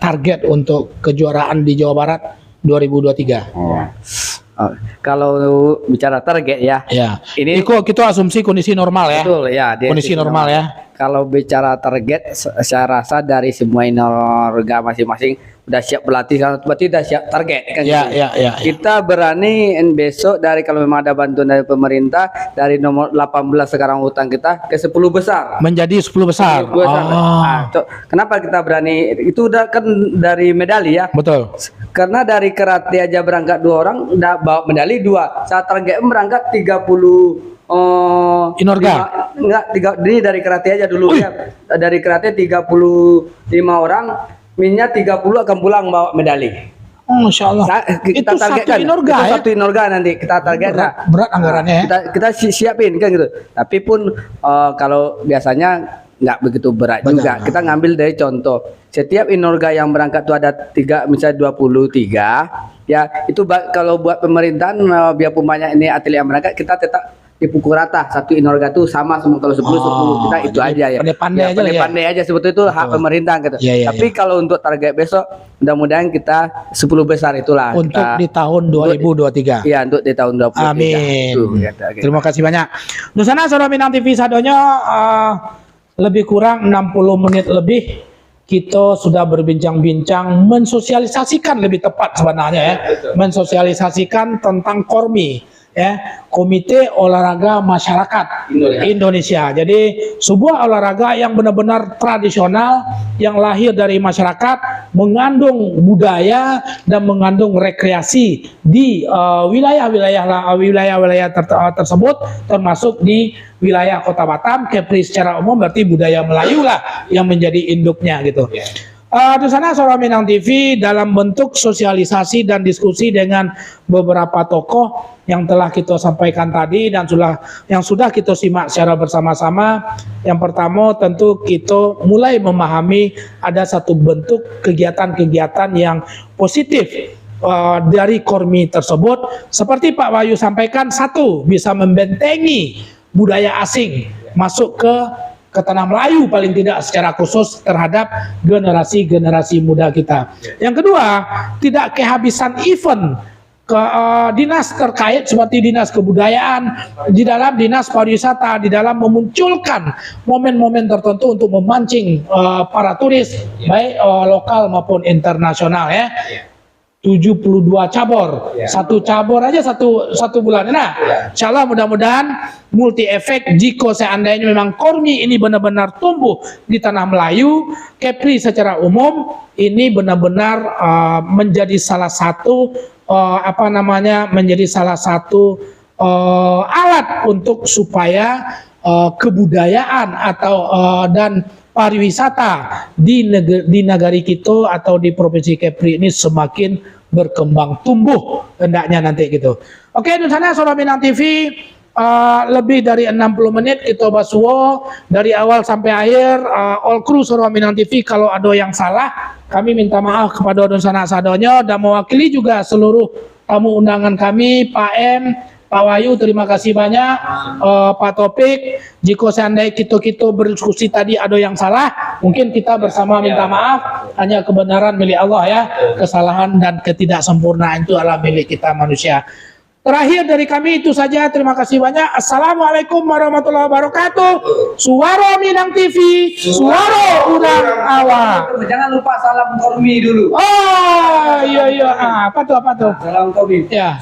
target untuk kejuaraan di Jawa Barat 2023. Kalau bicara target ini kita asumsi kondisi normal ya. Betul ya. Kondisi normal ya. Kalau bicara target, saya rasa dari semua Inorga masing-masing udah siap berlatih, berarti udah siap target kan? Kita berani besok dari kalau memang ada bantuan dari pemerintah dari nomor 18 sekarang utang kita ke 10 besar. Menjadi 10 besar. 10 besar. Kenapa kita berani? Itu udah kan dari medali ya. Betul. Karena dari karate aja berangkat 2 orang udah bawa medali 2. Saat target berangkat 30 Inorga. Ini dari karate aja dulu ya. Dari karate 35 orang. Minnya 30 akan pulang bawa medali. Masya Allah. Kita targetkan. Satu Inorga nanti kita target. Berat anggarannya ya. Kita siapin kan gitu. Tapi pun kalau biasanya nggak begitu berat juga. Kita ngambil dari contoh. Setiap Inorga yang berangkat itu ada 3, misalnya 23. Ya itu kalau buat pemerintahan biarpun banyak ini atlet yang berangkat, kita tetap dipukul rata. Satu Inorga tuh sama semua, kalau 10 kita itu aja ya. Pandai-pandai aja sebetulnya itu hak pemerintah gitu. Tapi kalau untuk target besok mudah-mudahan kita 10 besar itulah. Untuk di tahun 2023. Iya, untuk di tahun 2023. Amin. Terima kasih banyak. Nusana Saudara Minang TV Sadonyo lebih kurang 60 menit lebih kita sudah berbincang-bincang, mensosialisasikan lebih tepat sebenarnya ya. Mensosialisasikan tentang Kormi. ya, Komite Olahraga Masyarakat Indonesia. Jadi sebuah olahraga yang benar-benar tradisional, yang lahir dari masyarakat, mengandung budaya dan mengandung rekreasi di wilayah-wilayah tersebut, termasuk di wilayah Kota Batam. Kepri secara umum berarti budaya Melayu lah yang menjadi induknya gitu. Di sana Suara Minang TV dalam bentuk sosialisasi dan diskusi dengan beberapa tokoh yang telah kita sampaikan tadi dan yang sudah kita simak secara bersama-sama. Yang pertama tentu kita mulai memahami ada satu bentuk kegiatan-kegiatan yang positif dari Kormi tersebut. Seperti Pak Wahyu sampaikan, satu, bisa membentengi budaya asing masuk ke tanah Melayu paling tidak secara khusus terhadap generasi-generasi muda kita. Yang kedua, tidak kehabisan event ke dinas terkait seperti dinas kebudayaan, di dalam dinas pariwisata, di dalam memunculkan momen-momen tertentu untuk memancing para turis baik lokal maupun internasional ya. 72 cabur, satu cabur aja satu bulan. Nah, insya Allah mudah-mudahan multi efek jika seandainya memang Kormi ini benar-benar tumbuh di tanah Melayu, Kepri secara umum ini benar-benar menjadi salah satu menjadi salah satu alat untuk supaya kebudayaan atau dan pariwisata di negari kita atau di provinsi Kepri ini semakin berkembang tumbuh hendaknya nanti gitu. Oke, di sana Suara Minang TV lebih dari 60 menit kita basuo dari awal sampai akhir. All crew Suara Minang TV, kalau ada yang salah kami minta maaf kepada Donsana Sadonyo, dan mewakili juga seluruh tamu undangan kami, Pak M, Pak Wahyu, terima kasih banyak. Pak Topik, jika seandainya kita berdiskusi tadi ada yang salah, mungkin kita bersama minta maaf. Hanya kebenaran milik Allah ya, kesalahan dan ketidaksempurnaan itu adalah milik kita manusia. Terakhir dari kami itu saja, terima kasih banyak. Assalamualaikum warahmatullahi wabarakatuh. Suara Minang TV, suara urang awak. Jangan lupa salam Kormi dulu. Oh iya, apa tuh? Salam Kormi. Ya.